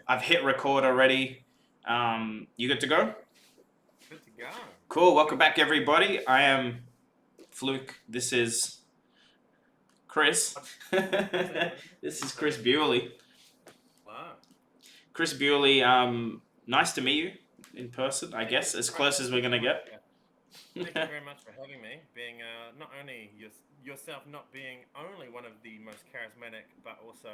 I've hit record already. You good to go? Good to go. Cool. Welcome back, everybody. I am Fluke. This is Chris. This is Chris Bewley. Wow. Chris Bewley. Nice to meet you in person. I guess as close as we're gonna get. Thank you very much for having me. Being not only yourself, not being only one of the most charismatic, but also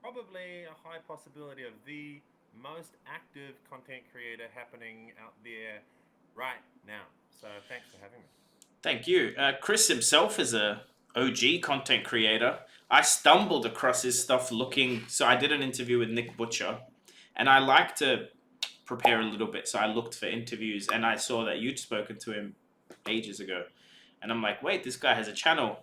probably a high possibility of the most active content creator happening out there right now. So thanks for having me. Thank you. Chris himself is a OG content creator. I stumbled across his stuff looking. So I did an interview with Nick Butcher, and I like to prepare a little bit. So I looked for interviews, and I saw that you'd spoken to him ages ago, and I'm like, wait, this guy has a channel.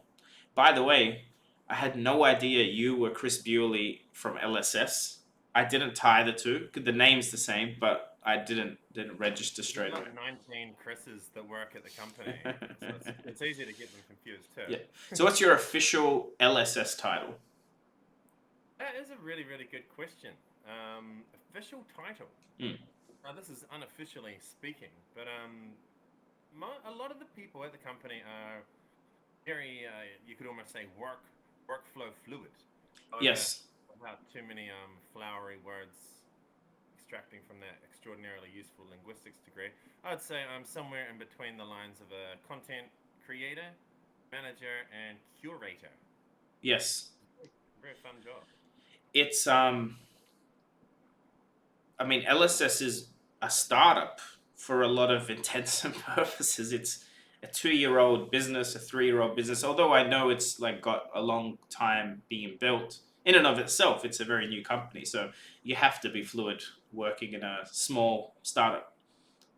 By the way, I had no idea you were Chris Bewley from LSS. I didn't tie the two. The name's the same, but I didn't register There's straight away. about 19 Chris's that work at the company, so it's easy to get them confused too. Yeah. So what's your official LSS title? That is a really, really good question. Official title. Mm. Now, this is unofficially speaking, but a lot of the people at the company are very, you could almost say, workflow fluid. Yes. Without too many flowery words extracting from that extraordinarily useful linguistics degree, I'd say I'm somewhere in between the lines of a content creator, manager, and curator. Yes. Very fun job. It's I mean, LSS is a startup for a lot of intents and purposes. It's a 2-year-old business, a 3-year-old business. Although I know it's like got a long time being built. In and of itself, it's a very new company. So you have to be fluid working in a small startup.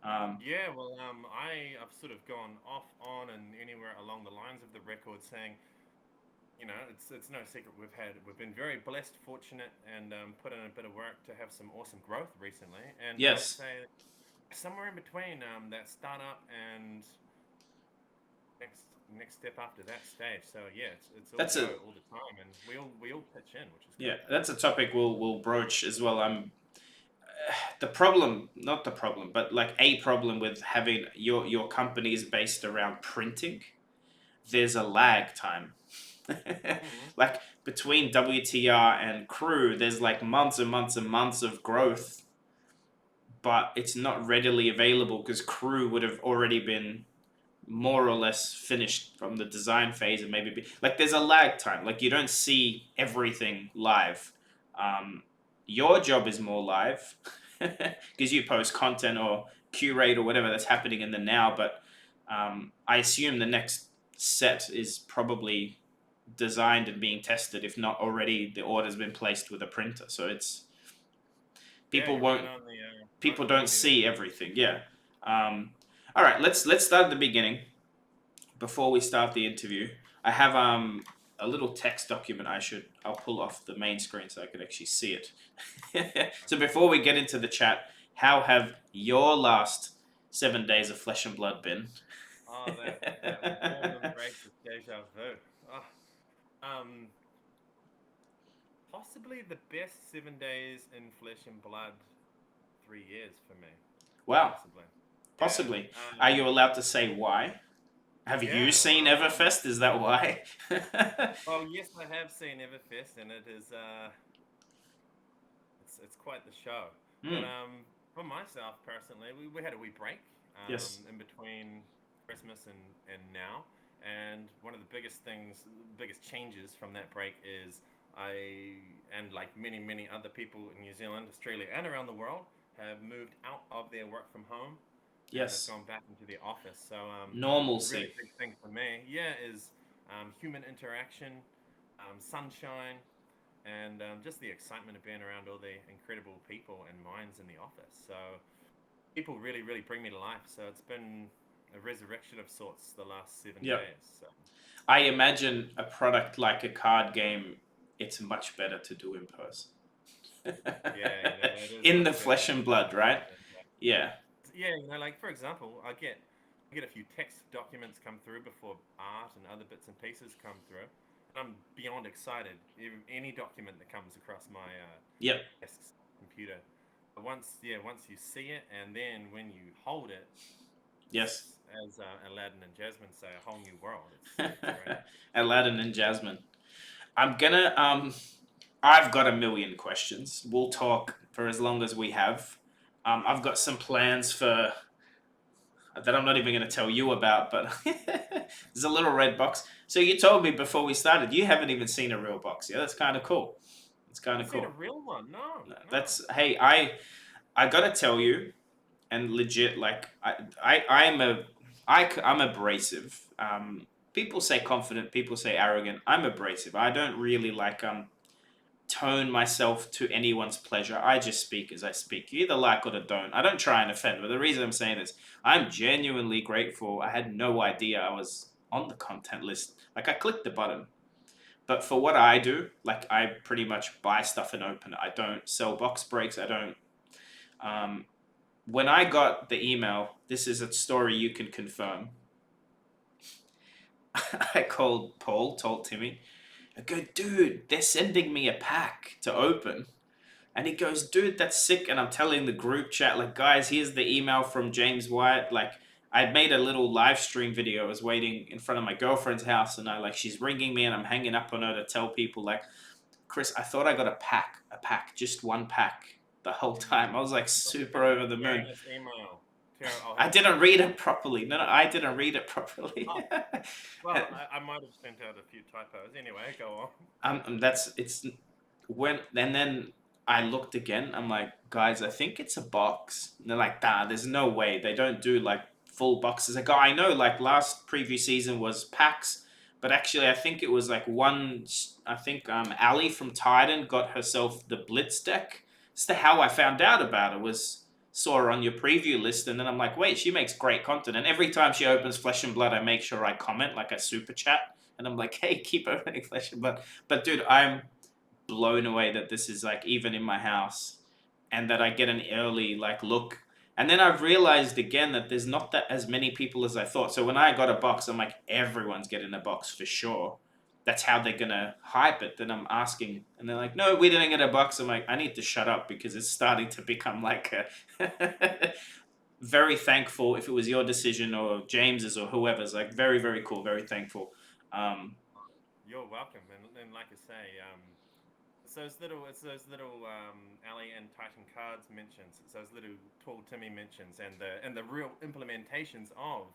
Yeah, well, I've sort of gone off, on, and anywhere along the lines of the record, saying, it's no secret we've been very blessed, fortunate, and put in a bit of work to have some awesome growth recently. And I'd Yes. say somewhere in between that startup and next step after that stage. So yeah, it's all That's go a all the time, and we all pitch in, which is yeah, good. that's a topic we'll broach as well. The problem, not the problem, but like a problem with having your company is based around printing. There's a lag time. Mm-hmm. Like between WTR and Crew, there's like months and months and months of growth, but it's not readily available because Crew would have already been more or less finished from the design phase and maybe like there's a lag time. Like you don't see everything live. Um, your job is more live because you post content or curate or whatever that's happening in the now. But I assume the next set is probably designed and being tested, if not already the order's been placed with a printer. So it's Yeah, people you're right won't on the right people on the don't money there. see everything. Yeah. All right, let's start at the beginning before we start the interview. I have a little text document I'll pull off the main screen so I can actually see it. So before we get into the chat, how have your last 7 days of flesh and blood been? Oh, that warm embrace of deja vu. Oh, um, possibly the best 7 days in flesh and blood 3 years for me. Wow, Possibly. Yeah. possibly. Are you allowed to say why? Have you Yeah. seen Everfest? Is that why? Well, yes, I have seen Everfest, and it is it's quite the show. But Hmm. for myself personally, we had a wee break Yes. in between Christmas and now, and one of the biggest changes from that break is I and like many other people in New Zealand, Australia, and around the world have moved out of their work from home and have Yes. gone back into the office. So a really Normalcy. big thing for me, yeah, is human interaction, sunshine, and just the excitement of being around all the incredible people and minds in the office. So people really bring me to life. So it's been a resurrection of sorts the last seven Yep. days. So I imagine a product like a card game, it's much better to do in person. yeah, it is In much the better flesh to and do in blood, right? person. But Yeah. yeah, like for example, I get a few text documents come through before art and other bits and pieces come through. And I'm beyond excited. Any document that comes across my Yep. desks computer. But once you see it, and then when you hold it, Yes. it's, as Aladdin and Jasmine say, a whole new world. It's great. Aladdin and Jasmine. I'm gonna I've got a million questions. We'll talk for as long as we have. I've got some plans for that I'm not even going to tell you about, but there's a little red box. So you told me before we started you haven't even seen a real box. Yeah, that's kind of cool. It's kind of Haven't seen a cool. real one. No, no. That's hey, I gotta tell you, and legit, like I'm abrasive. People say confident, people say arrogant. I'm abrasive. I don't really like tone myself to anyone's pleasure. I just speak as I speak. You either like it or don't. I don't try and offend. But the reason I'm saying this, I'm genuinely grateful. I had no idea I was on the content list. Like I clicked the button. But for what I do, like I pretty much buy stuff and open it. I don't sell box breaks. I don't. Um, when I got the email, this is a story you can confirm. I called Paul, told Timmy, I go, dude, they're sending me a pack to open. And he goes, dude, that's sick. And I'm telling the group chat, like, guys, here's the email from James White. Like, I made a little live stream video. I was waiting in front of my girlfriend's house, and she's ringing me, and I'm hanging up on her to tell people, like, Chris, I thought I got a pack, just one pack the whole time. I was like super over the moon. This email. Tara, I didn't read it properly. No, I didn't read it properly. Oh, well, I might have sent out a few typos. Anyway, go on. And then I looked again. I'm like, guys, I think it's a box. And they're like, nah, there's no way. They don't do like full boxes. I go, I know, like last preview season was packs, but actually, I think it was like one. I think Ali from Titan got herself the Blitz deck. It's how I found out about it. Was saw her on your preview list, and then I'm like, wait, she makes great content. And every time she opens Flesh and Blood, I make sure I comment like a super chat, and I'm like, hey, keep opening Flesh and Blood. But dude, I'm blown away that this is like even in my house, and that I get an early like look. And then I've realized again that there's not that as many people as I thought. So when I got a box, I'm like, everyone's getting a box for sure. That's how they're gonna hype it. Then I'm asking, and they're like, no, we didn't get a box. I'm like, I need to shut up because it's starting to become like a very thankful if it was your decision or James's or whoever's. Like very, very cool, very thankful. You're welcome. And like I say, it's those little Ali and Titan cards mentions. It's those little Tall Timmy mentions, and the real implementations of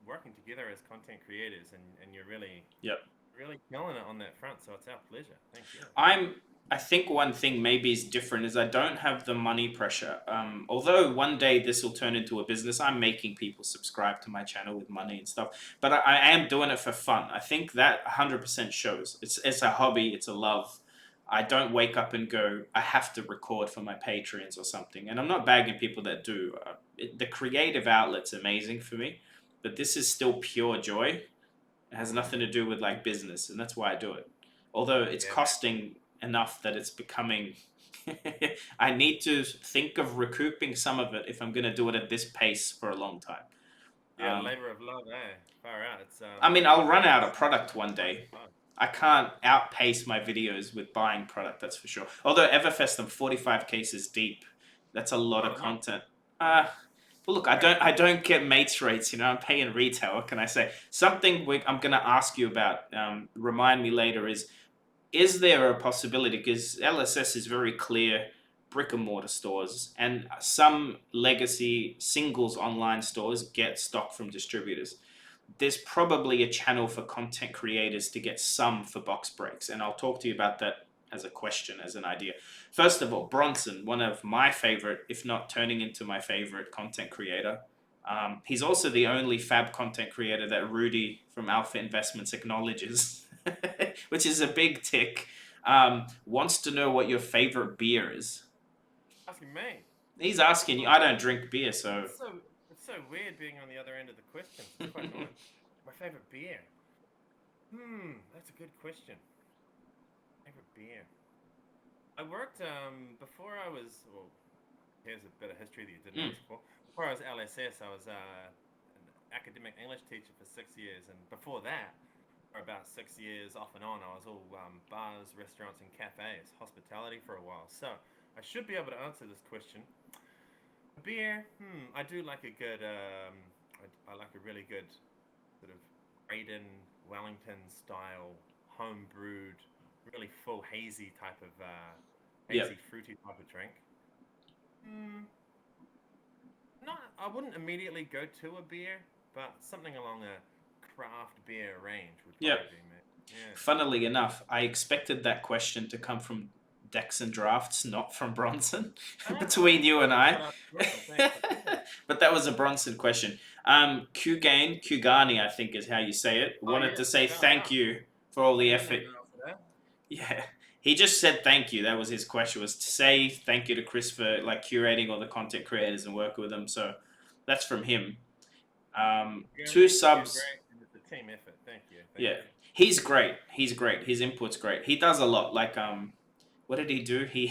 working together as content creators, and you're really Yep. really killing it on that front. So it's our pleasure. Thank you. I think one thing maybe is different is I don't have the money pressure. Although one day this will turn into a business, I'm making people subscribe to my channel with money and stuff. But I am doing it for fun. I think that 100% shows. It's a hobby. It's a love. I don't wake up and go, I have to record for my Patreons or something. And I'm not bagging people that do. The creative outlet's amazing for me. But this is still pure joy. It has nothing to do with like business. And that's why I do it. Although it's Yeah, costing enough that it's becoming I need to think of recouping some of it if I'm going to do it at this pace for a long time. yeah, labor of love, eh? Far out. It's I mean, I'll run out of product one fun, day. fun. I can't outpace my videos with buying product, that's for sure. Although Everfest, I'm 45 cases deep. That's a lot of Oh, nice. content. Well, look, I don't get mates rates. I'm paying retail. What can I say? Something I'm going to ask you about. Remind me later is there a possibility, because LSS is very clear brick and mortar stores and some legacy singles online stores get stock from distributors. There's probably a channel for content creators to get some for box breaks, and I'll talk to you about that as a question, as an idea. First of all, Bronson, one of my favorite, if not turning into my favorite content creator. He's also the only fab content creator that Rudy from Alpha Investments acknowledges, which is a big tick. Wants to know what your favorite beer is. Asking me. He's asking you. I don't drink beer, so It's so it's so weird being on the other end of the questions. It's quite annoying. My favorite beer. That's a good question. Favorite beer. I worked before I was. Well, here's a bit of history that you didn't ask for. Before I was LSS, I was an academic English teacher for 6 years, and before that, for about 6 years off and on. I was all bars, restaurants, and cafes, hospitality for a while. So I should be able to answer this question. Beer, I do like a good. I like a really good sort of Braden Wellington style, home brewed, really full hazy type of Yep. hazy fruity type of drink. Hmm, not. I wouldn't immediately go to a beer, but something along a craft beer range would Yep. probably be me. Yeah. Funnily enough, I expected that question to come from Decks and Drafts, not from Bronson, Ah, between you and I. shout out to Bronson. Thanks. Yeah. But that was a Bronson question. Kugani, I think is how you say it, Oh wanted to yes, say shout thank out. you for all the I didn't know effort. the answer there. Yeah, he just said thank you. That was his question, was to say thank you to Chris for like curating all the content creators and working with them. So that's from him. Two You're subs. great, and it's a team effort. Thank you. Thank Yeah, you. he's great. He's great. His input's great. He does a lot. Like what did he do? He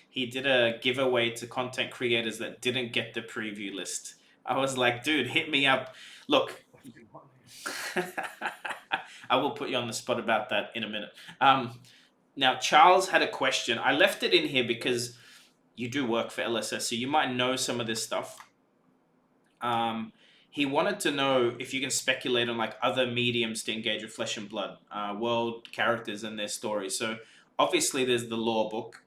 he did a giveaway to content creators that didn't get the preview list. I was like, dude, hit me up. Look, That's a good one. I will put you on the spot about that in a minute. Now Charles had a question. I left it in here because you do work for LSS, so you might know some of this stuff. Um, he wanted to know if you can speculate on like other mediums to engage with flesh and blood, world characters and their stories. So obviously there's the lore book.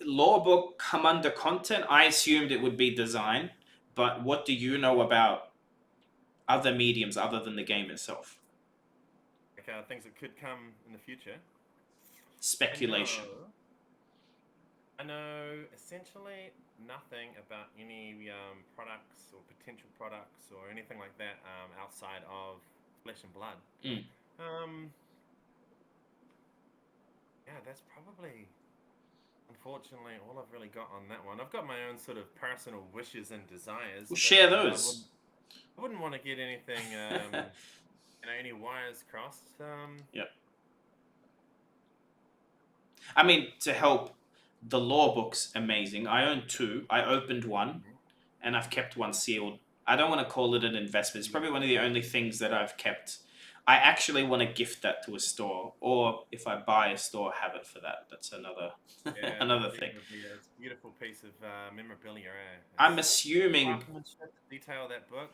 Lore book come under content. I assumed it would be design, but what do you know about other mediums other than the game itself? Like things that could come in the future. I Speculation. know. I know essentially nothing about any products or potential products or anything like that outside of flesh and blood. Mm. Um, yeah, that's probably unfortunately all I've really got on that one. I've got my own sort of personal wishes and desires, We'll but share those. I wouldn't want to get anything any wires crossed. Yep. I mean, to help, the law book's amazing. I own two. I opened one, Mhm. and I've kept one sealed. I don't want to call it an investment. It's probably one of the only things that I've kept. I actually want to gift that to a store, or if I buy a store, have it for that. That's another Yeah, another it thing. would be a beautiful piece of memorabilia. I'm It's assuming, craftsmanship, detail of that book,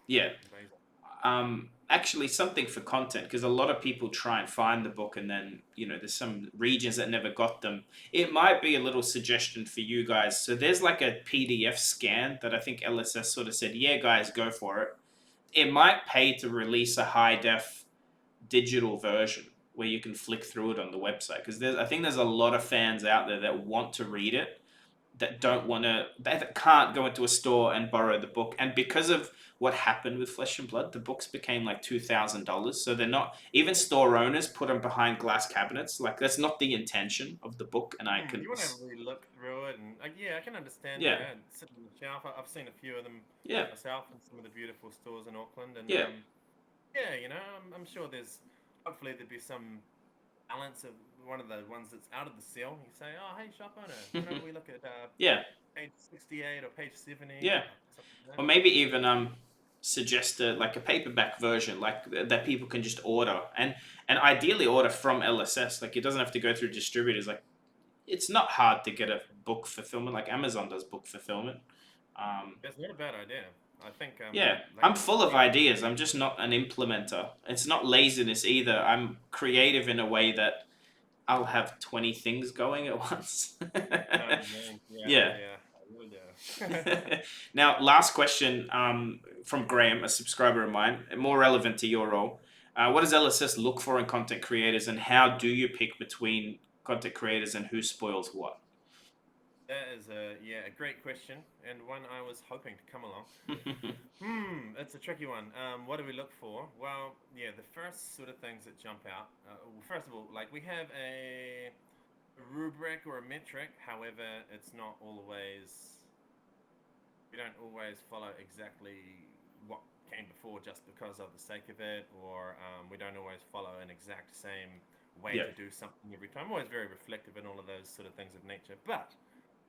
yeah. amazing. Actually, something for content because a lot of people try and find the book, and then there's some regions that never got them. It might be a little suggestion for you guys. So there's like a PDF scan that I think LSS sort of said, yeah, guys, go for it. It might pay to release a high def digital version where you can flick through it on the website because I think there's a lot of fans out there that want to read it that don't want to that can't go into a store and borrow the book, and because of what happened with Flesh and Blood, the books became like $2,000, so they're not, even store owners put them behind glass cabinets. Like that's not the intention of the book, and I can You want to really look through it, and yeah, I can understand. yeah, Sitting on the shelf. I've seen a few of them yeah, myself in some of the beautiful stores in Auckland, and yeah. yeah, I'm sure there's hopefully there'd be some balance of one of the ones that's out of the seal. You say, oh, hey, shop owner, why don't we look at Yeah, page 68 or page 70 yeah, or something like or that? maybe even suggest like a paperback version like that people can just order, and ideally order from LSS. Like it doesn't have to go through distributors. Like it's not hard to get a book fulfillment. Like Amazon does book fulfillment. That's not a bad idea. I think Yeah, like I'm full of ideas. I'm just not an implementer. It's not laziness either. I'm creative in a way that I'll have 20 things going at once. I know what you mean. Yeah, Yeah. yeah, I really do. Now, last question from Graham, a subscriber of mine, more relevant to your role. What does LSS look for in content creators, and how do you pick between content creators and who spoils what? That is a great question and one I was hoping to come along. It's a tricky one. What do we look for? Well, yeah, the first sort of things that jump out. Well, first of all, like we have a rubric or a metric. However, it's not always. We don't always follow exactly what came before just because of the sake of it, or we don't always follow an exact same way Yeah. to do something every time. I'm always very reflective in all of those sort of things of nature, but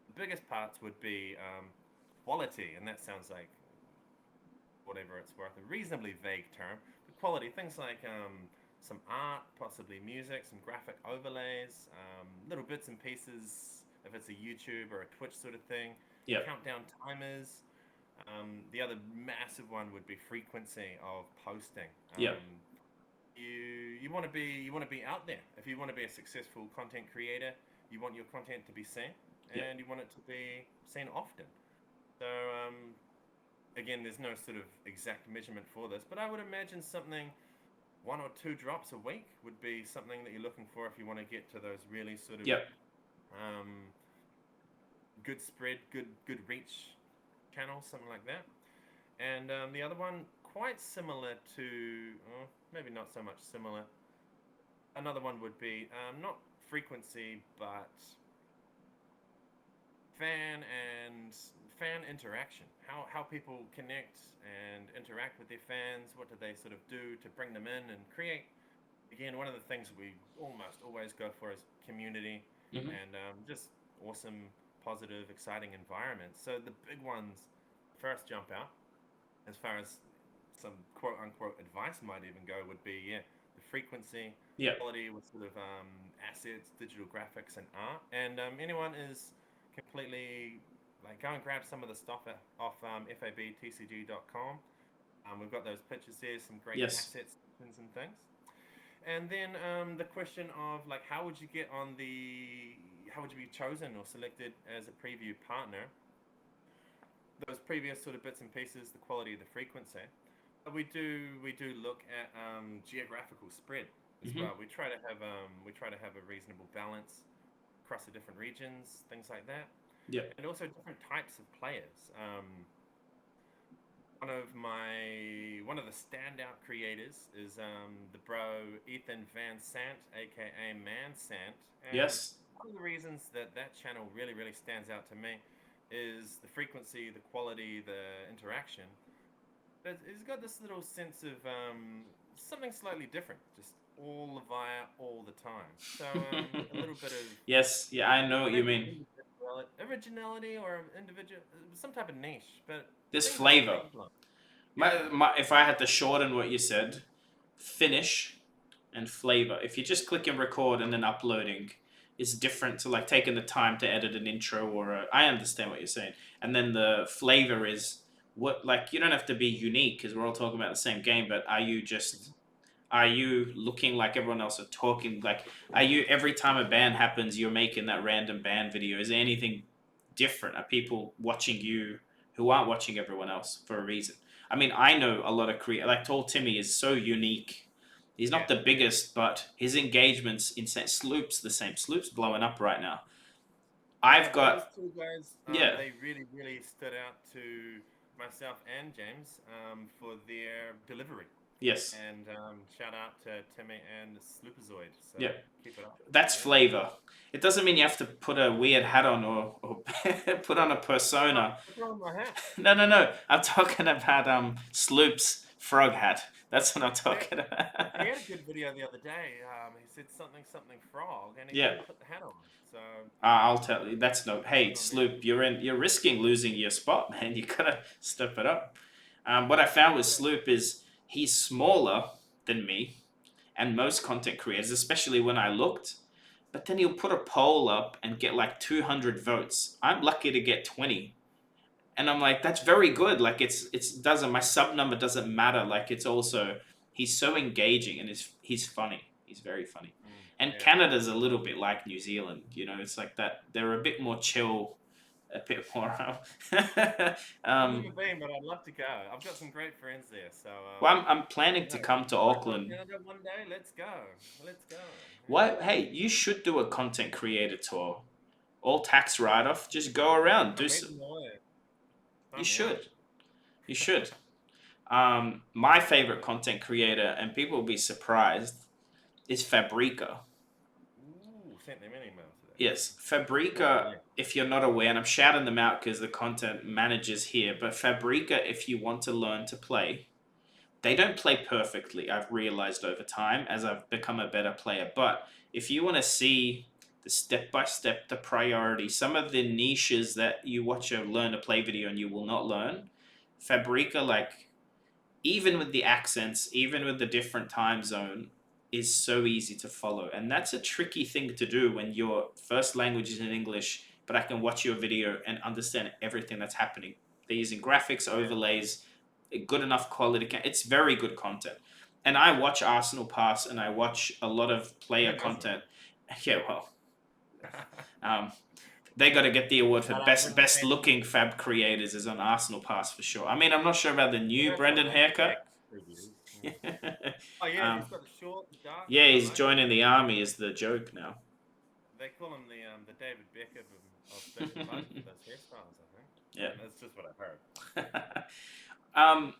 the biggest parts would be quality, and that sounds like whatever it's worth, a reasonably vague term. But quality, things like some art, possibly music, some graphic overlays, little bits and pieces if it's a YouTube or a Twitch sort of thing, Yep. countdown timers. The other massive one would be frequency of posting. Yep. You want to be out there. If you want to be a successful content creator, you want your content to be seen, Yep. and you want it to be seen often. So again, there's no sort of exact measurement for this, but I would imagine something 1 or 2 drops a week would be something that you're looking for if you want to get to those really sort of Yep. um, good spread, good reach channels, something like that. And the other one, quite similar to, maybe not so much similar. Another one would be not frequency, but fan interaction. How people connect and interact with their fans. What do they sort of do to bring them in and create? Again, one of the things we almost always go for is community Mm-hmm. and just awesome, positive, exciting environments. So the big ones first jump out as far as some quote unquote advice might even go would be the frequency, Yep. quality with sort of assets, digital graphics, and art. And anyone is completely like go and grab some of the stuff off FABTCG.com. We've got those pictures there, some great Yes. assets and things. And then the question of like how would you be chosen or selected as a preview partner? Those previous sort of bits and pieces, the quality of the frequency. We do look at geographical spread as Mm-hmm. well. We try to have a reasonable balance across the different regions, things like that, Yep. and also different types of players. One of the standout creators is the bro Ethan Van Sant, aka Man Sant, and Yes. one of the reasons that channel really stands out to me is the frequency, the quality, the interaction. But it's got this little sense of something slightly different, just all via all the time. So a little bit of Yes. Yeah, I know what you maybe mean. originality or individual, some type of niche, but This things that flavor. mind blowing. Yeah. If I had to shorten what you said, finish and flavor. If you just click and record and then uploading, it's different to like taking the time to edit an intro or I understand what you're saying. And then the flavor is what like you don't have to be unique because we're all talking about the same game, but are you looking like everyone else are talking like are you every time a ban happens you're making that random ban video? Is there anything different? Are people watching you who aren't watching everyone else for a reason? I mean, I know a lot of like Tall Timmy is so unique. He's not Yeah. the biggest, but his engagements in Sloop's the same. Sloop's blowing up right now. I've Those got two guys, yeah, they really stood out to myself and James for their delivery. yes, And shout out to Timmy and Sloopazoid. So yeah. keep it up. That's Yeah. flavor. It doesn't mean you have to put a weird hat on or put on a Oh, persona. what's wrong with my hat? No. I'm talking about Sloop's frog hat. That's what I'm He talking about. he had a good video the other day. He said something frog, and he Yeah. didn't put the hat on. So I'll tell you. That's no. Hey, good on him. Sloop, you're risking losing your spot, man. You gotta step it up. What I found with Sloop is he's smaller than me and most content creators, especially when I looked. But then he'll put a poll up and get like 200 votes. I'm lucky to get 20, and I'm like, that's very good. Like it's doesn't my sub number doesn't matter. Like it's also he's so engaging and he's funny. He's very funny. And Yeah. Canada's a little bit like New Zealand. You know, it's like that. They're a bit more chill, a bit more. I've never been, but I'd love to go. I've got some great friends there, so Well, I'm planning to yeah, come to I'll Auckland. Canada one day. Let's go. Let's go. Why? Hey, you should do a content creator tour. All tax write off. Just go around. Do some. You should. You should. My favorite content creator, and people will be surprised, is Fabrica. Ooh, sent them an email today. Yes, Fabrica, if you're not aware, and I'm shouting them out because the content manager's here, but Fabrica, if you want to learn to play, they don't play perfectly, I've realized over time as I've become a better player. But if you want to see the step by step, the priority, some of the niches that you watch a learn to play video and you will not learn, Fabrica, like, even with the accents, even with the different time zone, is so easy to follow. And that's a tricky thing to do when your first language is in English, but I can watch your video and understand everything that's happening. They're using graphics, overlays, good enough quality. It's very good content. And I watch Arsenal Pass and I watch a lot of player Who doesn't? content. Yeah, well, um, they got to get the award for Shout out best Brendan. looking fab creators is on Arsenal Pass for sure. I mean, I'm not sure about the Well, new that's on Brendan the haircut. X reviews. Oh yeah, he's got the short, dark. Yeah, I he's like it. joining the army is the joke now. They call him the David Beckham of Thick and Bud for those hairstyles, I think. Yeah. That's just what I heard. um,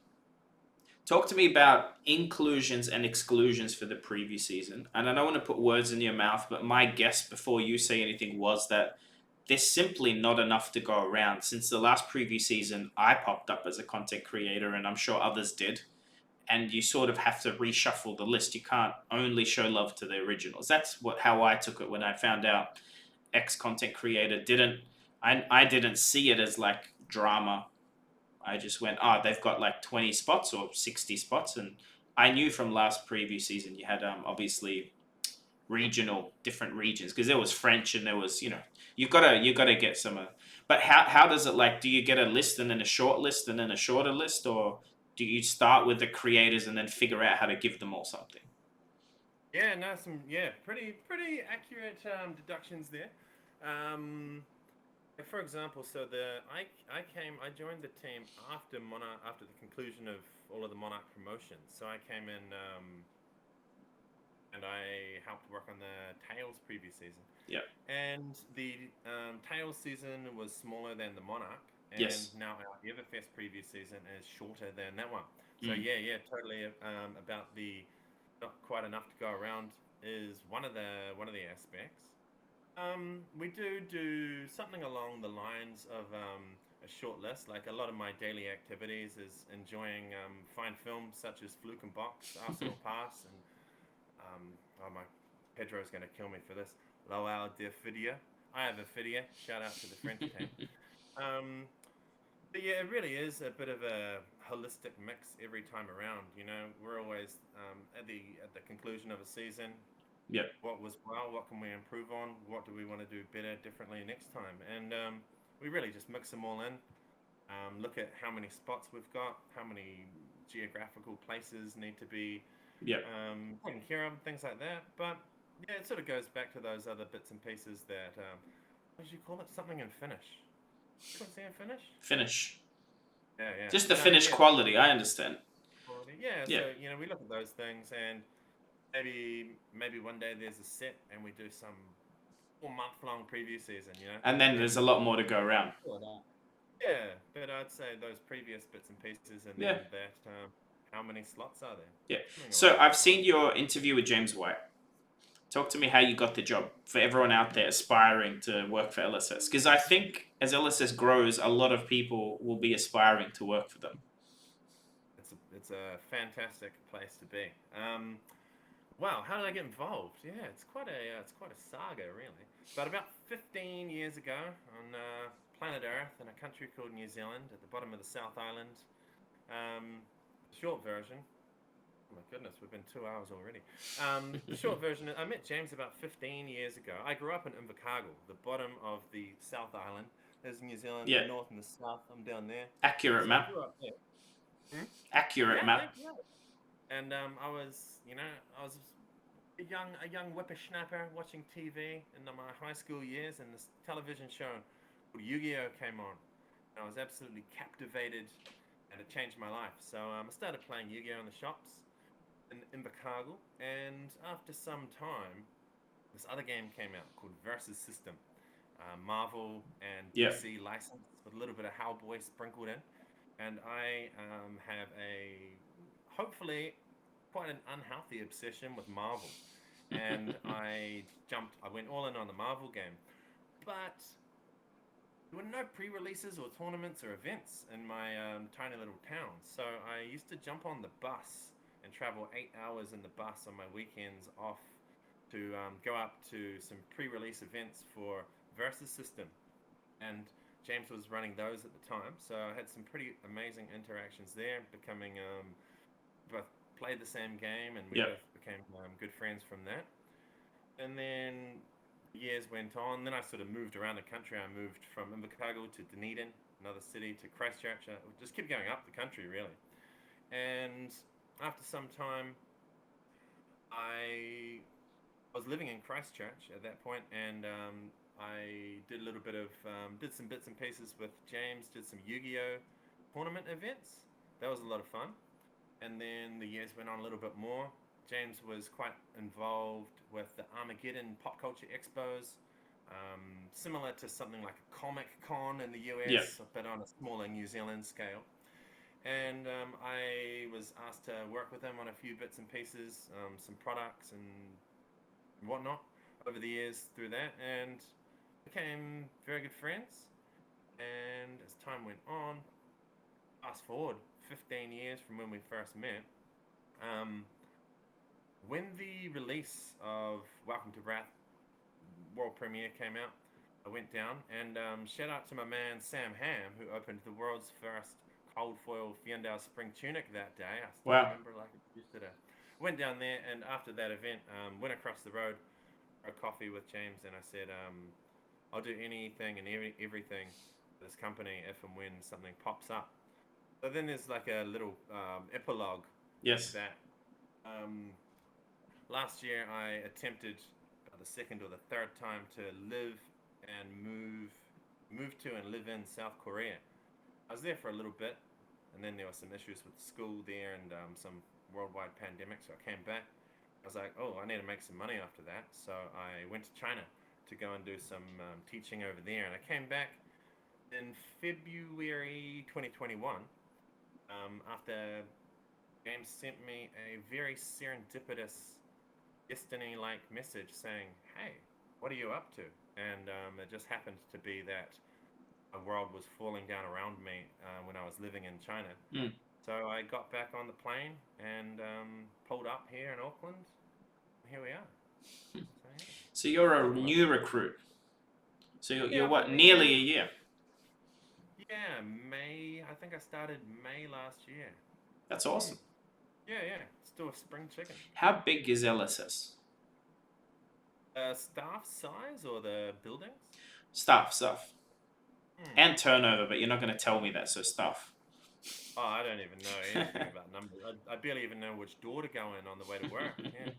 Talk to me about inclusions and exclusions for the preview season. And I don't want to put words in your mouth, but my guess before you say anything was that there's simply not enough to go around. Since the last preview season, I popped up as a content creator, and I'm sure others did. And you sort of have to reshuffle the list. You can't only show love to the originals. That's how I took it when I found out X content creator didn't. I didn't see it as like drama. I just went, oh, they've got like 20 spots or 60 spots. And I knew from last preview season you had obviously regional, different regions, because there was French and there was, you gotta get some. But how does it, like, do you get a list and then a short list and then a shorter list, or do you start with the creators and then figure out how to give them all something? Yeah, no, pretty accurate deductions there. Um, for example, so I joined the team after the conclusion of all of the Monarch promotions. So I came in and I helped work on the Tails preview season. Yeah. And the Tails season was smaller than the Monarch, and Yes. now our Everfest preview season is shorter than that one. So yeah, totally. About the not quite enough to go around is one of the aspects. We do something along the lines of a short list. Like a lot of my daily activities is enjoying fine films such as Fluke and Box, Arsenal Pass, and oh my, Pedro's going to kill me for this. Lowell de Fidia. I have a Fidia. Shout out to the French team. But yeah, it really is a bit of a holistic mix every time around. You know, we're always at the conclusion of a season. Yep. What was well? What can we improve on? What do we want to do better, differently next time? And we really just mix them all in. Look at how many spots we've got, how many geographical places need to be taken care of, things like that. But yeah, it sort of goes back to those other bits and pieces that what did you call it? Something in Finnish. You want to say in Finnish? Finish. Yeah. Just the finished quality, I understand. Quality. Yeah, so we look at those things, and maybe one day there's a set and we do some 4-month-long preview season, And then there's a lot more to go around. Yeah, but I'd say those previous bits and pieces, and then that how many slots are there? Yeah. So I've seen your interview with James White. Talk to me how you got the job for everyone out there aspiring to work for LSS. Because I think as LSS grows, a lot of people will be aspiring to work for them. It's a fantastic place to be. Wow, how did I get involved? Yeah, it's quite a saga, really. But about 15 years ago, on planet Earth in a country called New Zealand, at the bottom of the South Island, short version. Oh my goodness, we've been 2 hours already. The short version, I met James about 15 years ago. I grew up in Invercargill, the bottom of the South Island. There's New Zealand, the north and the south. I'm down there. Accurate map. I grew up there. Accurate map. Yeah. And I was a young whippersnapper watching TV in my high school years, and this television show called Yu-Gi-Oh came on. And I was absolutely captivated, and it changed my life. So I started playing Yu-Gi-Oh in the shops in Invercargill, and after some time, this other game came out called Versus System, Marvel and DC licensed with a little bit of Hellboy sprinkled in, and I have hopefully quite an unhealthy obsession with Marvel, and I went all in on the Marvel game, but there were no pre-releases or tournaments or events in my tiny little town, so I used to jump on the bus and travel 8 hours in the bus on my weekends off to go up to some pre-release events for Versus System, and James was running those at the time, so I had some pretty amazing interactions there, becoming both played the same game, and we both became good friends from that. And then years went on. Then I sort of moved around the country. I moved from Invercargill to Dunedin, another city, to Christchurch. I just kept going up the country, really. And after some time, I was living in Christchurch at that point, and I did a little bit of did some bits and pieces with James. Did some Yu-Gi-Oh tournament events. That was a lot of fun. And then the years went on a little bit more. James was quite involved with the Armageddon pop culture expos, similar to something like a Comic Con in the Yeah. US, but on a smaller New Zealand scale. And I was asked to work with him on a few bits and pieces, some products and whatnot over the years through that, and became very good friends. And as time went on, fast forward 15 years from when we first met, um, when the release of Welcome to Wrath world premiere came out, I went down and shout out to my man Sam Ham, who opened the world's first cold foil Fiendale spring tunic that day. I still Wow. remember like it used to. Went down there, and after that event, went across the road for a coffee with James, and I said, I'll do anything and everything for this company if and when something pops up. So then there's like a little epilogue Yes. that last year I attempted the second or the third time to live and move to and live in South Korea. I was there for a little bit, and then there were some issues with the school there and some worldwide pandemic, so I came back. I was like, oh, I need to make some money after that, so I went to China to go and do some teaching over there, and I came back in February 2021 after James sent me a very serendipitous destiny-like message saying, hey, what are you up to? And it just happened to be that a world was falling down around me when I was living in China. Mm. So I got back on the plane and pulled up here in Auckland. Here we are. So you're a new recruit. So you're what, probably, nearly a year? Yeah, May. I think I started May last year. That's awesome. Yeah. Still a spring chicken. How big is LSS? Staff size or the buildings? Stuff. And turnover, but you're not going to tell me that, so stuff. Oh, I don't even know anything about numbers. I barely even know which door to go in on the way to work. Yeah.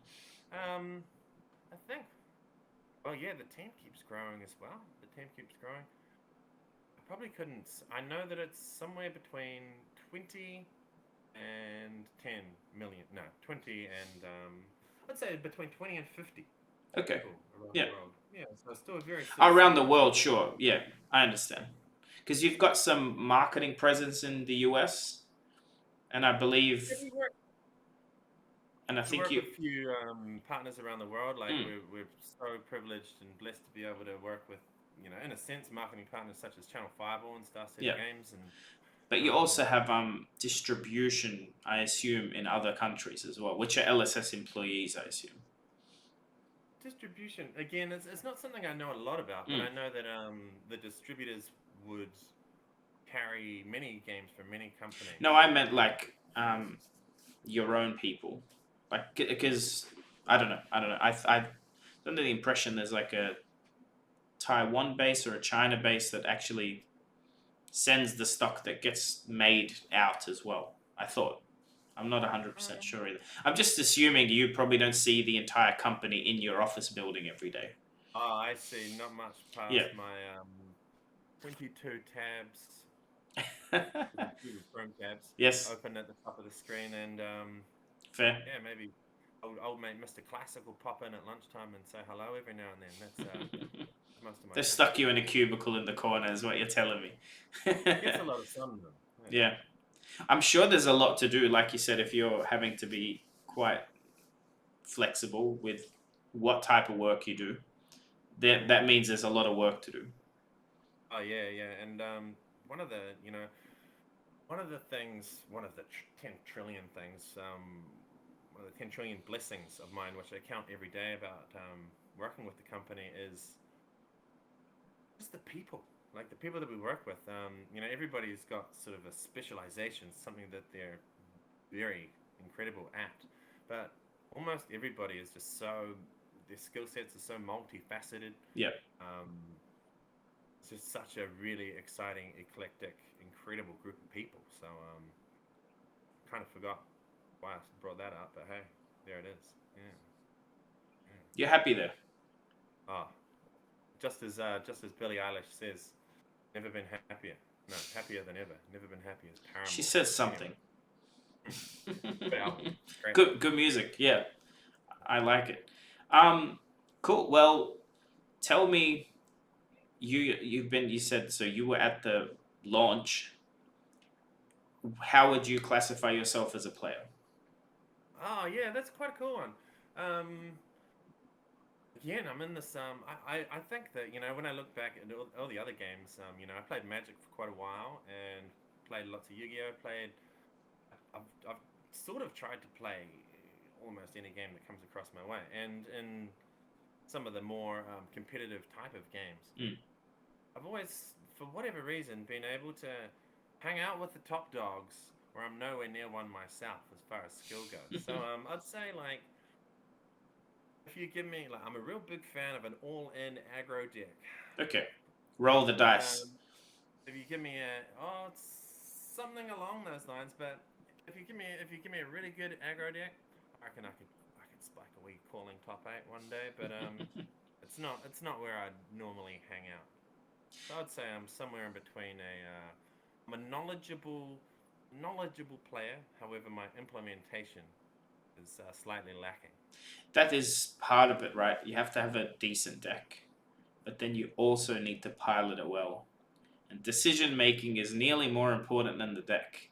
I think. Well, yeah, the team keeps growing as well. The team keeps growing. I probably couldn't. I know that it's somewhere between 20 and 10 million. No, 20 and let's say between 20 and 50. Okay. People around Yeah. the world. Yeah, so it's still a very Around the world, sure. Yeah, I understand. Because you've got some marketing presence in the US, and I believe, and I We think work you. with a few partners around the world. Like we're so privileged and blessed to be able to work with, in a sense, marketing partners such as Channel 5 and Star City Yeah. Games. And But you also have distribution, I assume, in other countries as well, which are LSS employees, I assume. Distribution, again, it's not something I know a lot about, but I know that the distributors would carry many games for many companies. No, I meant like your own people, like, because I don't know. I under the impression there's like a Taiwan base or a China base that actually sends the stock that gets made out as well. I thought. I'm not 100% sure either. I'm just assuming you probably don't see the entire company in your office building every day. Oh, I see. Not much past my 22 tabs. Chrome tabs. Yes. Open at the top of the screen, and fair. Yeah, maybe old mate Mr. Classic will pop in at lunchtime and say hello every now and then. That's most of my. They stuck you in a cubicle in the corner, is what you're telling me. Gets a lot of sun though. Yeah. I'm sure there's a lot to do, like you said, if you're having to be quite flexible with what type of work you do. That means there's a lot of work to do. Oh yeah, and one of the things, one of the 10 trillion things, one of the 10 trillion blessings of mine, which I count every day about working with the company, is just the people. Like the people that we work with, everybody's got sort of a specialization, something that they're very incredible at. But almost everybody is just so, their skill sets are so multifaceted. Yeah. Um, it's just such a really exciting, eclectic, incredible group of people. So kind of forgot why I brought that up, but hey, there it is. Yeah, yeah. You're happy there. Ah, just as Billie Eilish says, never been happier. No, happier than ever. Never been happier as She Paramore. says Anyway, something. good album. Great album. Good music. Yeah, I like it. Um, cool. Well, tell me, you said so you were at the launch. How would you classify yourself as a player? Oh yeah, that's quite a cool one. Um, Again, I'm in this. I think that when I look back at all the other games, I played Magic for quite a while and played lots of Yu-Gi-Oh. I've sort of tried to play almost any game that comes across my way, and in some of the more competitive type of games, Mm. I've always, for whatever reason, been able to hang out with the top dogs, where I'm nowhere near one myself as far as skill goes. So I'd say like if you give me like I'm a real big fan of an all-in aggro deck. Okay, roll the dice. If you give me it's something along those lines, but if you give me a really good aggro deck, I could spike a wee calling top 8 one day, but it's not where I'd normally hang out. So I'd say I'm somewhere in between I'm a knowledgeable player. However, my implementation is slightly lacking. That is part of it, right? You have to have a decent deck, but then you also need to pilot it well. And decision making is nearly more important than the deck.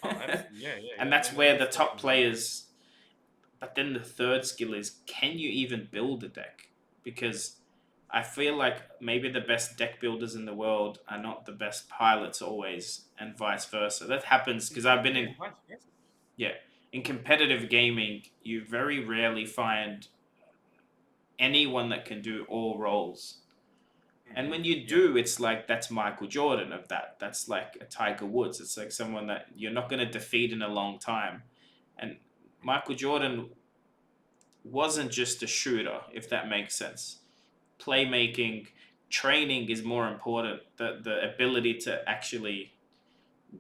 Oh, absolutely. Yeah, yeah, And yeah. that's No, where no the top question about it. players. But then the third skill is, can you even build a deck? Because I feel like maybe the best deck builders in the world are not the best pilots always, and vice versa. That happens because I've been Yeah, in, vice versa. yeah, in competitive gaming. You very rarely find anyone that can do all roles. And when you Yeah. do, it's like that's Michael Jordan of that. That's like a Tiger Woods. It's like someone that you're not going to defeat in a long time. And Michael Jordan wasn't just a shooter, if that makes sense. Playmaking, training is more important. The ability to actually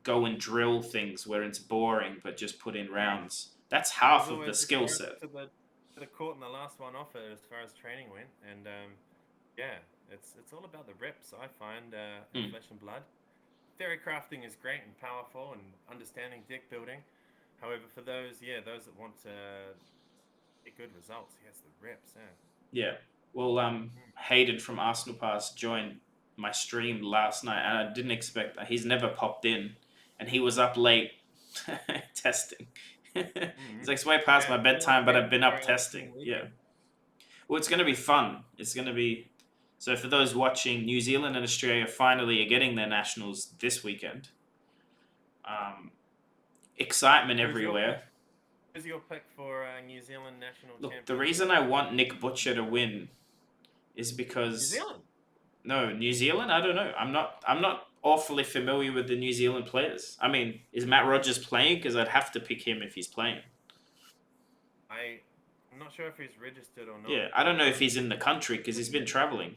go and drill things where it's boring, but just put in rounds. That's I was half of the always the skill closest set. to the court in the last one off it as far as training went, and yeah, it's all about the reps. I find in Mm. Flesh and Blood, theory crafting is great and powerful, and understanding deck building. However, for those that want to get good results, yes, the reps. Yeah. Yeah. Well, Mm. Hayden from Arsenal Pass joined my stream last night, and I didn't expect that. He's never popped in, and he was up late testing. He's like, it's way past Yeah, my well, bedtime, but I've been up very testing. long Yeah. weekend. Well, it's going to be fun. It's going to be. So, for those watching, New Zealand and Australia finally are getting their nationals this weekend. Um, excitement Who's your pick? everywhere. Who's your pick for New Zealand national Look, the championship? reason I want Nick Butcher to win is New because Zealand. no, New Zealand. I don't know. I'm not awfully familiar with the New Zealand players. I mean, is Matt Rogers playing? Because I'd have to pick him if he's playing. I'm not sure if he's registered or not, Yeah, I but don't know if he's in the country because he's been traveling.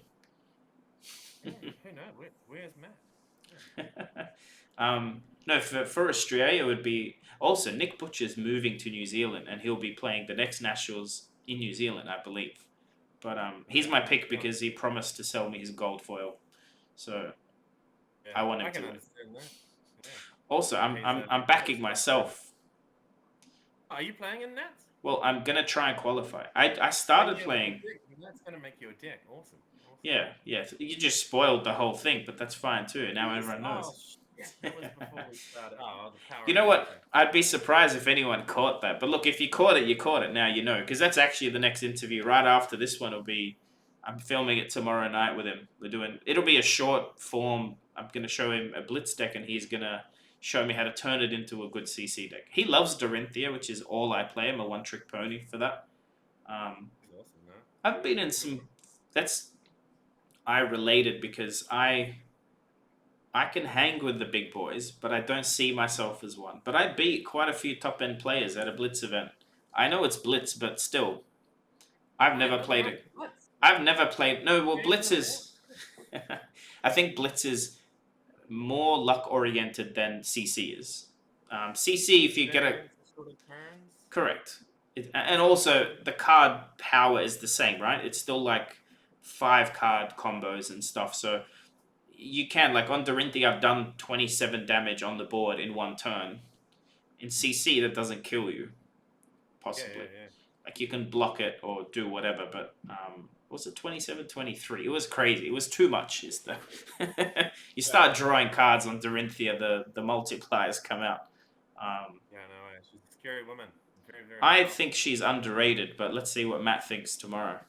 yeah, who knows? Where's Matt? Yeah. No, for Australia, it would be also Nick Butcher's moving to New Zealand and he'll be playing the next nationals in New Zealand, I believe. But he's my New pick Zealand. because he promised to sell me his gold foil, so Yeah, I want I him can to. understand that. Yeah. Also, Yeah, he's a I'm big backing Nats fan too. myself. Are you playing in Nats? Well, I'm gonna try and qualify. I Oh, started yeah, well, playing. That's gonna make you a dick. Awesome. Awesome. Yeah, yeah. You just spoiled the whole thing, but that's fine too. Now Yes. everyone Oh knows. shit, that was before we started. Oh, the power You of know what? editing. I'd be surprised if anyone caught that. But look, if you caught it, you caught it. Now you know, because that's actually the next interview. Right after this one will be. I'm filming it tomorrow night with him. We're doing. It'll be a short form. I'm gonna show him a blitz deck, and he's gonna show me how to turn it into a good CC deck. He loves Dorinthia, which is all I play. I'm a one-trick pony for that. He's awesome, man. I've been in Cool. some. That's I related because I can hang with the big boys, but I don't see myself as one. But I beat quite a few top end players at a Blitz event I know it's Blitz, but still, I've I never never played heard it. of Blitz. I've never played. No, well, Games Blitz that are out. is. I think Blitz is more luck oriented than CC is. CC, if you get a Turns, sort of turns. correct, and also the card power is the same, right? It's still like 5 card combos and stuff. So you can, like on Dorinthia, I've done 27 damage on the board in one turn. In CC, that doesn't kill you, Yeah, possibly. yeah, yeah. Like you can block it or do whatever, but was it 27, 23? It was crazy. It was too much. Is the you start drawing cards on Dorinthia, the multipliers come out. Yeah, no, she's a scary woman. Very, very I powerful. think she's underrated, but let's see what Matt thinks tomorrow.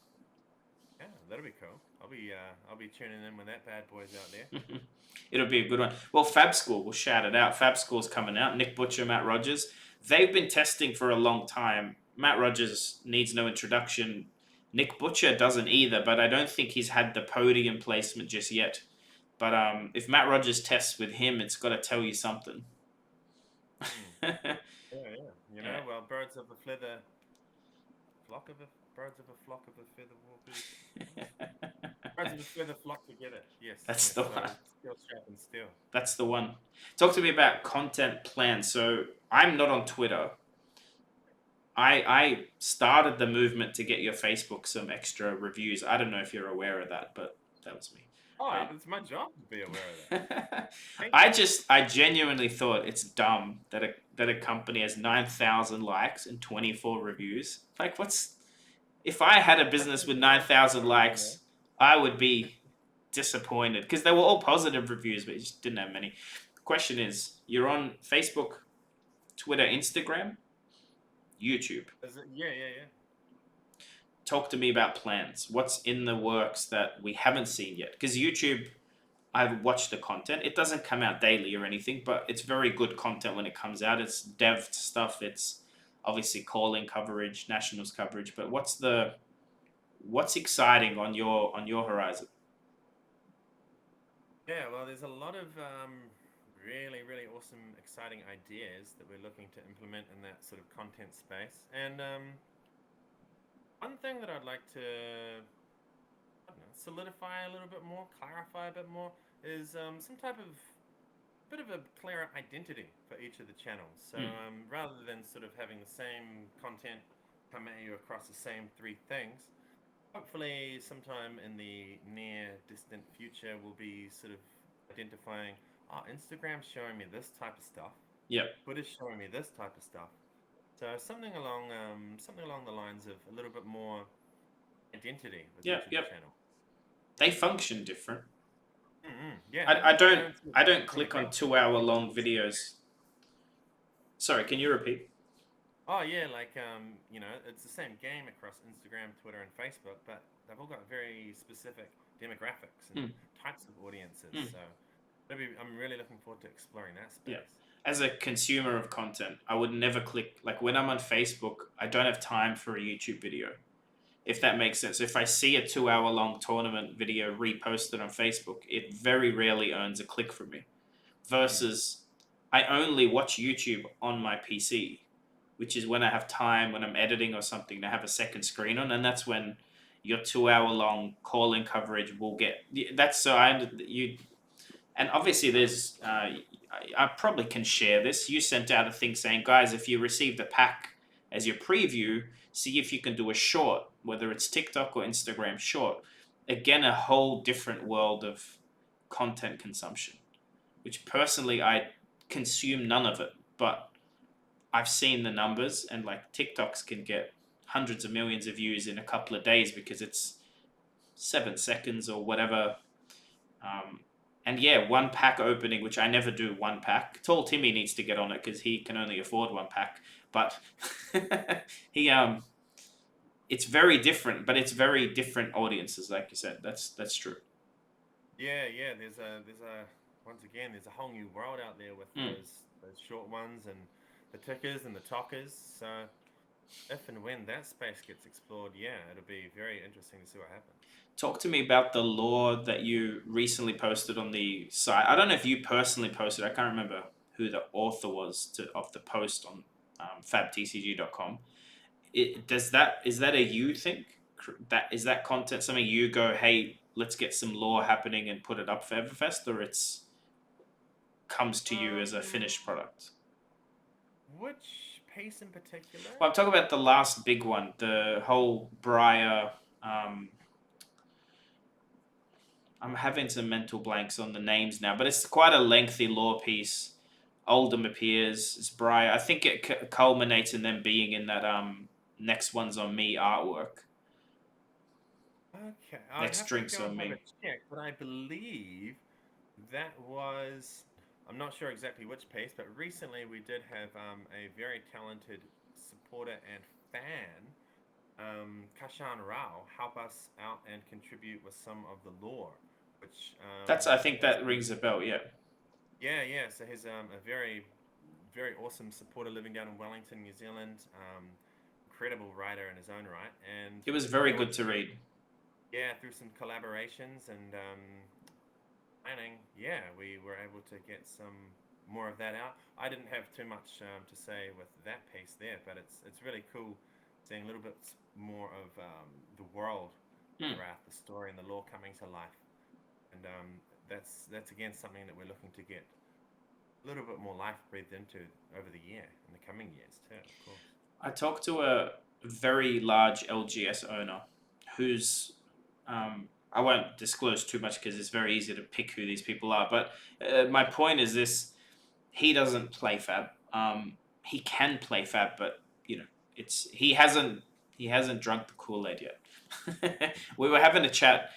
Yeah, that'll be cool. I'll be tuning in when that bad boy's out there. It'll be a good one. Well, Fab School, we'll shout it out. Fab School's coming out. Nick Butcher, Matt Rogers. They've been testing for a long time. Matt Rogers needs no introduction. Nick Butcher doesn't either, but I don't think he's had the podium placement just yet. But if Matt Rogers tests with him, it's got to tell you something. Yeah, yeah. You know, well, birds of a feather, birds of a flock of a feather walkers. Birds of a feather flock together. Yes. That's yes, the so one. Steel strap and steel. That's the one. Talk to me about content plans. So I'm not on Twitter. I started the movement to get your Facebook some extra reviews. I don't know if you're aware of that, but that was me. Oh, it's my job to be aware of that. I genuinely thought it's dumb that a company has 9,000 likes and 24 reviews. Like, if I had a business with 9,000 likes, I would be disappointed because they were all positive reviews, but you just didn't have many. The question is, you're on Facebook, Twitter, Instagram, YouTube. Yeah, yeah, yeah. Talk to me about plans. What's in the works that we haven't seen yet? Because YouTube, I've watched the content. It doesn't come out daily or anything, but it's very good content when it comes out. It's dev stuff. It's obviously calling coverage, nationals coverage. But what's exciting on your horizon? Yeah, well, there's a lot of really, really awesome, exciting ideas that we're looking to implement in that sort of content space. And one thing that I'd like to, I don't know, solidify a little bit more, clarify a bit more, is some type of bit of a clearer identity for each of the channels. So rather than sort of having the same content come at you across the same 3 things, hopefully sometime in the near distant future we'll be sort of identifying, Instagram's showing me this type of stuff. Yep. Twitter's showing me this type of stuff. So something along the lines of a little bit more identity with each of the channel. They function different. Yeah. I don't click on 2-hour-long videos. Sorry, can you repeat? Oh yeah, like you know, it's the same game across Instagram, Twitter, and Facebook, but they've all got very specific demographics and types of audiences. So I'm really looking forward to exploring that space. Yeah. As a consumer of content, I would never click, like when I'm on Facebook, I don't have time for a YouTube video. If that makes sense. If I see a 2-hour-long tournament video reposted on Facebook, it very rarely earns a click from me. Versus, I only watch YouTube on my PC, which is when I have time, when I'm editing or something, to have a second screen on, and that's when your 2-hour-long call-in coverage will get. That's so and obviously there's. I probably can share this. You sent out a thing saying, guys, if you received a pack as your preview, see if you can do a short, whether it's TikTok or Instagram short. Again, a whole different world of content consumption, which personally I consume none of it, but I've seen the numbers, and like TikToks can get hundreds of millions of views in a couple of days because it's 7 seconds or whatever. And yeah, one pack opening, which I never do one pack. Tall Timmy needs to get on it because he can only afford one pack. But it's very different, but it's very different audiences, like you said. That's true. Yeah, yeah. There's a whole new world out there with those short ones and the tickers and the talkers. So if and when that space gets explored, yeah, it'll be very interesting to see what happens. Talk to me about the lore that you recently posted on the site. I don't know if you personally posted. I can't remember who the author was of the post on FABTCG.com. is that a you thing? That is that content something you go, hey, let's get some lore happening and put it up for Everfest, or it's comes to you as a finished product? Which piece in particular? Well, I'm talking about the last big one, the whole Briar. Um, I'm having some mental blanks on the names now, but it's quite a lengthy lore piece. Oldham appears, it's Briar. I think it culminates in them being in that next one's on me artwork. Okay, I'd Next have to drinks go on and have a me. check, but I believe that was. I'm not sure exactly which piece, but recently we did have a very talented supporter and fan, Kashan Rao, help us out and contribute with some of the lore, which That's I think has that been. rings a bell. Yeah, Yeah. So he's a very, very awesome supporter living down in Wellington, New Zealand. Incredible writer in his own right, and it was very yeah, good to read. through some collaborations and planning, we were able to get some more of that out. I didn't have too much to say with that piece there, but it's really cool seeing a little bit more of the world of Hmm. Wrath, the story, and the lore coming to life. And that's again something that we're looking to get a little bit more life breathed into over the year in the coming years too, of course. I talked to a very large LGS owner who's I won't disclose too much because it's very easy to pick who these people are. But my point is this: he doesn't play Fab. He can play Fab, but you know, it's he hasn't drunk the Kool Aid yet. We were having a chat,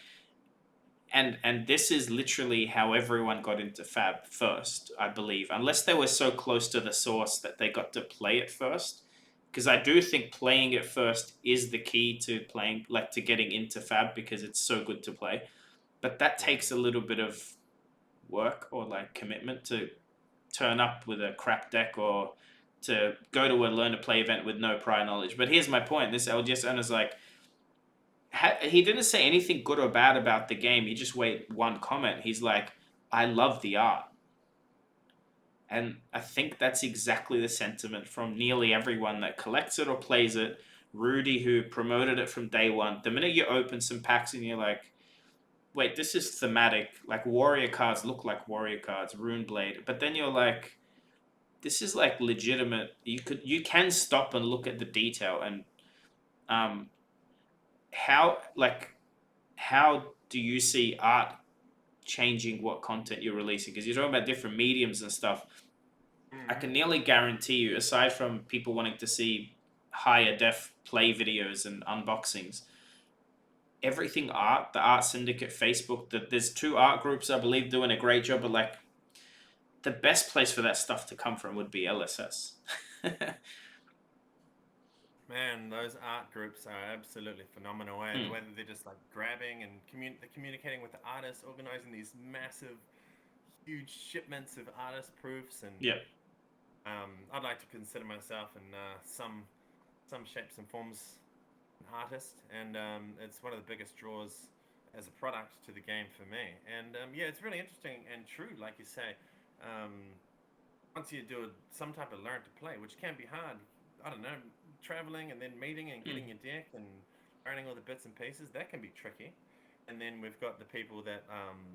and this is literally how everyone got into Fab first, I believe, unless they were so close to the source that they got to play it first. Because I do think playing it first is the key to playing, like to getting into Fab, because it's so good to play. But that Yeah. takes a little bit of work or like commitment to turn up with a crap deck or to go to a learn to play event with no prior knowledge. But here's my point: this LGS owner's like, he didn't say anything good or bad about the game. He just made one comment. He's like, I love the art. And I think that's exactly the sentiment from nearly everyone that collects it or plays it. Rudy, who promoted it from day one. The minute you open some packs and you're like, wait, this is thematic. Like warrior cards look like warrior cards, Rune Blade. But then you're like, this is like legitimate. You can stop and look at the detail and um how like how do you see art changing what content you're releasing? Because you're talking about different mediums and stuff. I Mm-hmm. can nearly guarantee you, aside from people wanting to see higher def play videos and unboxings, everything art, the Art Syndicate Facebook, that there's two art groups I believe doing a great job, but like the best place for that stuff to come from would be LSS. Man, those art groups are absolutely phenomenal. And the Hmm. way that they're just like grabbing and they're communicating with the artists, organizing these massive, huge shipments of artist proofs. And Yeah. I'd like to consider myself in some shapes and forms an artist, and it's one of the biggest draws as a product to the game for me. And it's really interesting and true, like you say. Um, Once you do some type of learn to play, which can be hard, I don't know, traveling and then meeting and Hmm. getting your deck and learning all the bits and pieces, that can be tricky. And then we've got the people that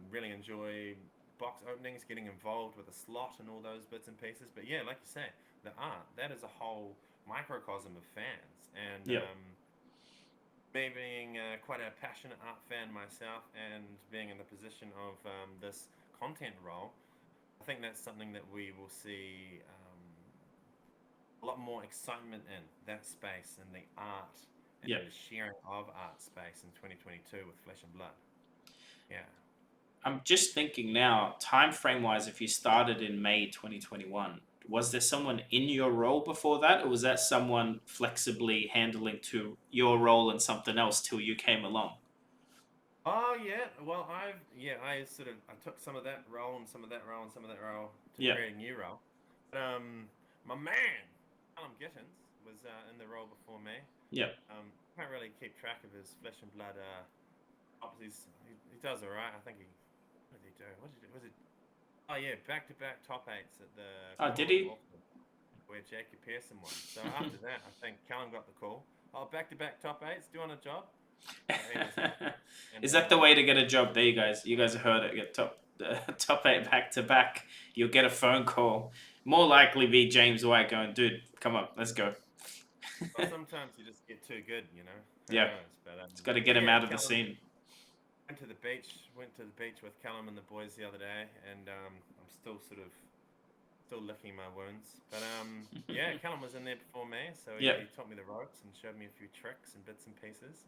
really enjoy box openings, getting involved with a slot and all those bits and pieces. But yeah, like you say, the art, that is a whole microcosm of fans. And Yeah. me being quite a passionate art fan myself and being in the position of this content role, I think that's something that we will see a lot more excitement in that space and the art and Yeah. the sharing of art space in 2022 with Flesh and Blood. Yeah. I'm just thinking now, time frame wise, if you started in May 2021, was there someone in your role before that, or was that someone flexibly handling to your role and something else till you came along? Oh yeah. Well, I took some of that role and some of that role and some of that role to Yeah. create a new role. But my man, Callum Gittins, was in the role before me. Yeah. Can't really keep track of his Flesh and Blood. Obviously, he does all right. I think he. What did he do? What did he do? Was it? Oh yeah, back to back top eights at the Oh, did Commonwealth of he? Auckland. where Jacob Pearson won. So after that, I think Callum got the call. Oh, back-to-back top eights. Do you want a job? So he was happy. And Is that the way to get a job? There, you guys heard it. Get top 8 back to back. You'll get a phone call. More likely be James White going, dude, come on, let's go. well, sometimes you just get too good, you know. Who Yeah, knows? But it's got to get him yeah, out of the Callum scene. went to the beach. Went to the beach with Callum and the boys the other day, and I'm still still licking my wounds. But yeah, Callum was in there before me, so Yeah, he taught me the ropes and showed me a few tricks and bits and pieces.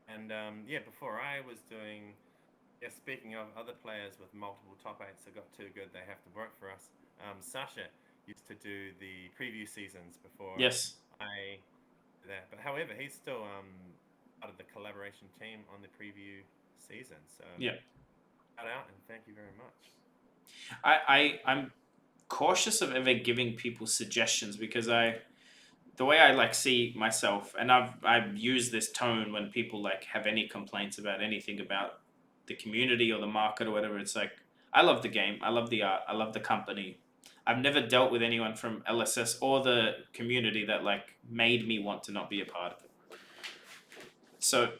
And yeah, before I was doing, yeah, speaking of other players with multiple top eights that got too good, they have to work for us. Sasha used to do the preview seasons before yes, I did that. But however, he's still part of the collaboration team on the preview season. So yeah. shout out and thank you very much. I'm cautious of ever giving people suggestions because the way I like see myself, and I've used this tone when people like have any complaints about anything about the community or the market or whatever. It's like I love the game, I love the art, I love the company. I've never dealt with anyone from LSS or the community that like made me want to not be a part of it. So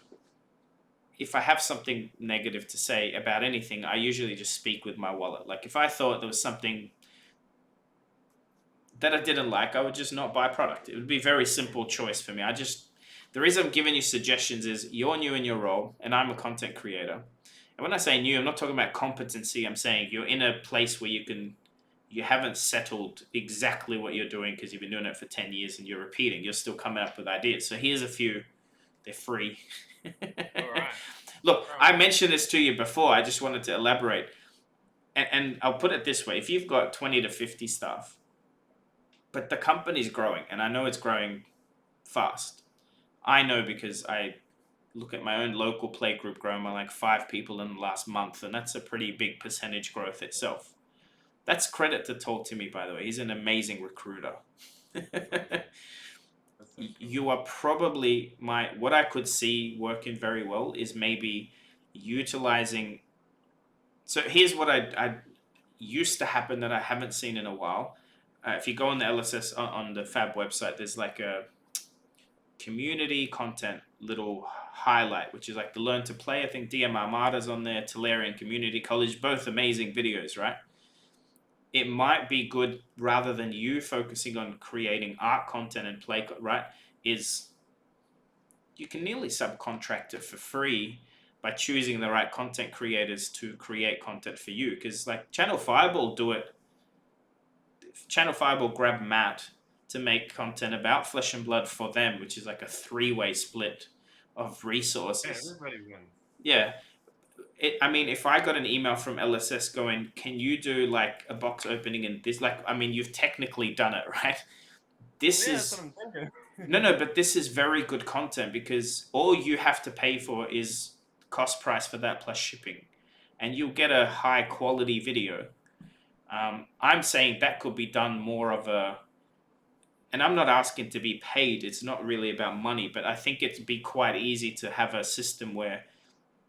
if I have something negative to say about anything, I usually just speak with my wallet. Like if I thought there was something that I didn't like, I would just not buy product. It would be a very simple choice for me. The reason I'm giving you suggestions is you're new in your role and I'm a content creator. And when I say new, I'm not talking about competency. I'm saying you're in a place where you haven't settled exactly what you're doing because you've been doing it for 10 years and you're repeating. You're still coming up with ideas. So here's a few. They're free. All right. Look, I mentioned this to you before. I just wanted to elaborate. And I'll put it this way. If you've got 20 to 50 staff, but the company's growing, and I know it's growing fast. I know because I look at my own local play group growing by like 5 people in the last month, and that's a pretty big percentage growth itself. That's credit to Talk to Me, by the way. He's an amazing recruiter. That's so cool. You are probably what I could see working very well is maybe utilizing. So here's what I used to happen that I haven't seen in a while. If you go on the LSS on the Fab website, there's like a community content little highlight, which is like the Learn to Play. I think DM Armada's on there, Tolarian Community College, both amazing videos, right? It might be good rather than you focusing on creating art content and play, right? Is you can nearly subcontract it for free by choosing the right content creators to create content for you. Because like Channel 5 will do it. Channel 5 will grab Matt to make content about Flesh and Blood for them, which is like a 3-way split of resources. Yeah, everybody wins. Yeah. I mean, if I got an email from LSS going, can you do like a box opening and this, like, I mean, you've technically done it, right? This Yeah, is that's what I'm thinking. no, but this is very good content because all you have to pay for is cost price for that plus shipping, and you'll get a high quality video. I'm saying that could be done more of a, and I'm not asking to be paid. It's not really about money, but I think it'd be quite easy to have a system where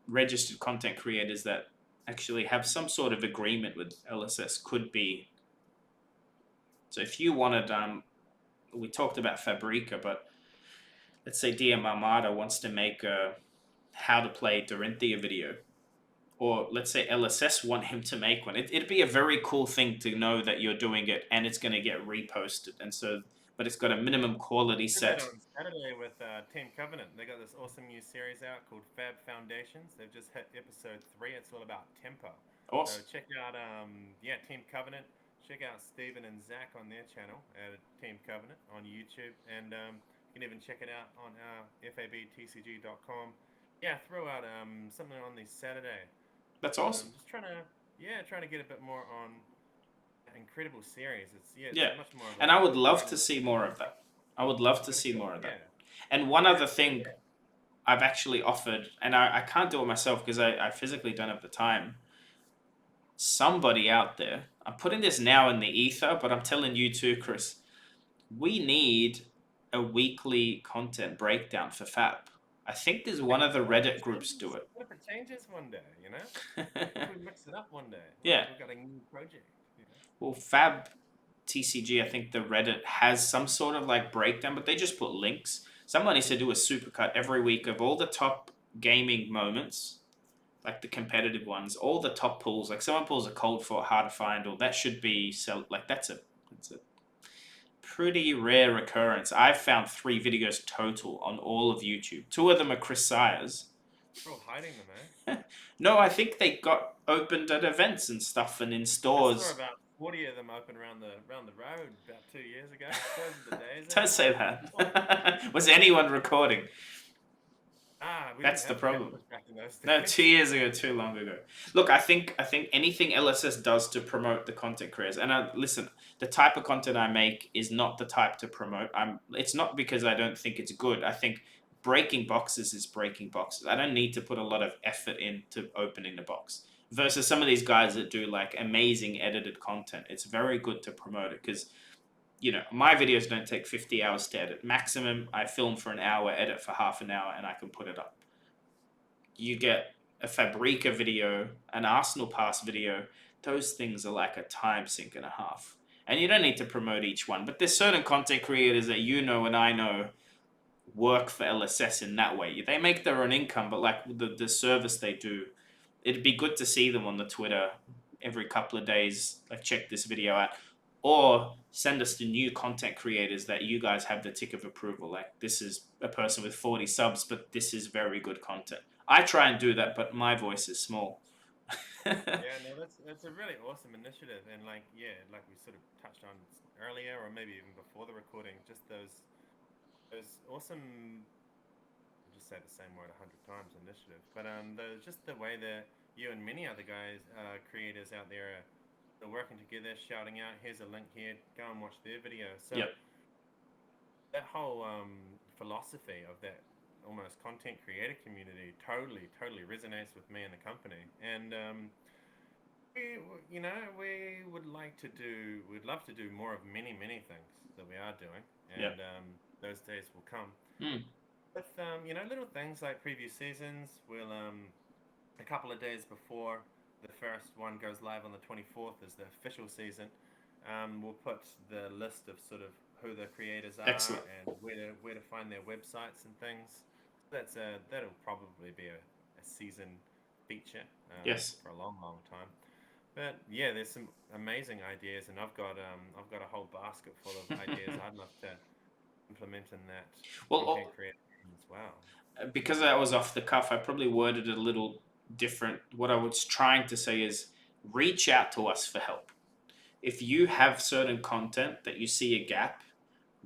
registered content creators that actually have some sort of agreement with LSS could be. So if you wanted, we talked about Fabrica, but let's say DM Armada wants to make a how to play Dorinthia video, or let's say LSS want him to make one. It'd be a very cool thing to know that you're doing it and it's going to get reposted. And so, but it's got a minimum quality set. On Saturday with Team Covenant, they got this awesome new series out called Fab Foundations. They've just hit episode 3. It's all about tempo. Awesome. So check out Team Covenant. Check out Steven and Zach on their channel at Team Covenant on YouTube, and you can even check it out on our FABTCG.com. Yeah, throw out something on this Saturday. That's awesome. Just trying to get a bit more on incredible series. It's much more. And I would love to see more of that. I would love to see more of that. And one other thing I've actually offered, and I can't do it myself because I physically don't have the time. Somebody out there, I'm putting this now in the ether, but I'm telling you too, Chris, we need a weekly content breakdown for Fab. I think there's one of the Reddit groups do it. What if it changes one day, you know? We mix it up one day. Yeah. We've got a new project. Well, Fab FABTCG, I think the Reddit has some sort of like breakdown, but they just put links. Someone needs to do a supercut every week of all the top gaming moments, like the competitive ones, all the top pulls. Like someone pulls a cold fort hard to find, or that should be like that's a pretty rare occurrence. I've found 3 videos total on all of YouTube. 2 of them are Chris Sayers. We're all hiding them, No, I think they got opened at events and stuff and in I stores. saw about 40 of them open around the road about 2 years ago. Those are the days. Don't say that. Was anyone recording? We That's didn't the have problem. cameras back in those No, days. 2 years ago, too long ago. Look, I think anything LSS does to promote the content creators, and listen, the type of content I make is not the type to promote. It's not because I don't think it's good. I think breaking boxes is breaking boxes. I don't need to put a lot of effort into opening the box. Versus some of these guys that do like amazing edited content, it's very good to promote it because my videos don't take 50 hours to edit. Maximum, I film for an hour, edit for half an hour, and I can put it up. You get a Fabrica video, an Arsenal Pass video, those things are like a time sink and a half. And you don't need to promote each one. But there's certain content creators that and I know work for LSS in that way. They make their own income, but like the service they do, it'd be good to see them on the Twitter every couple of days. Like, check this video out. Or send us the new content creators that you guys have the tick of approval. Like, this is a person with 40 subs, but this is very good content. I try and do that, but my voice is small. Yeah, no, that's a really awesome initiative, and like we sort of touched on earlier, or maybe even before the recording, just those awesome. I'll just say the same word 100 times, initiative. But just the way that you and many other guys, creators out there, are working together, shouting out, "Here's a link here, go and watch their video." So Yep. that whole philosophy of that almost content creator community totally resonates with me and the company. And we we'd love to do more of many things that we are doing, and Yep. those days will come. Mm. With little things like preview seasons, we'll a couple of days before the first one goes live on the 24th is the official season. We'll put the list of sort of who the creators are Excellent. and where to find their websites and things. That'll probably be a season feature Yes. for a long time. But yeah, there's some amazing ideas, and I've got a whole basket full of ideas I'd love to implement in that Well, content creation as well. because I was off the cuff, I probably worded it a little different. What I was trying to say is reach out to us for help. If you have certain content that you see a gap,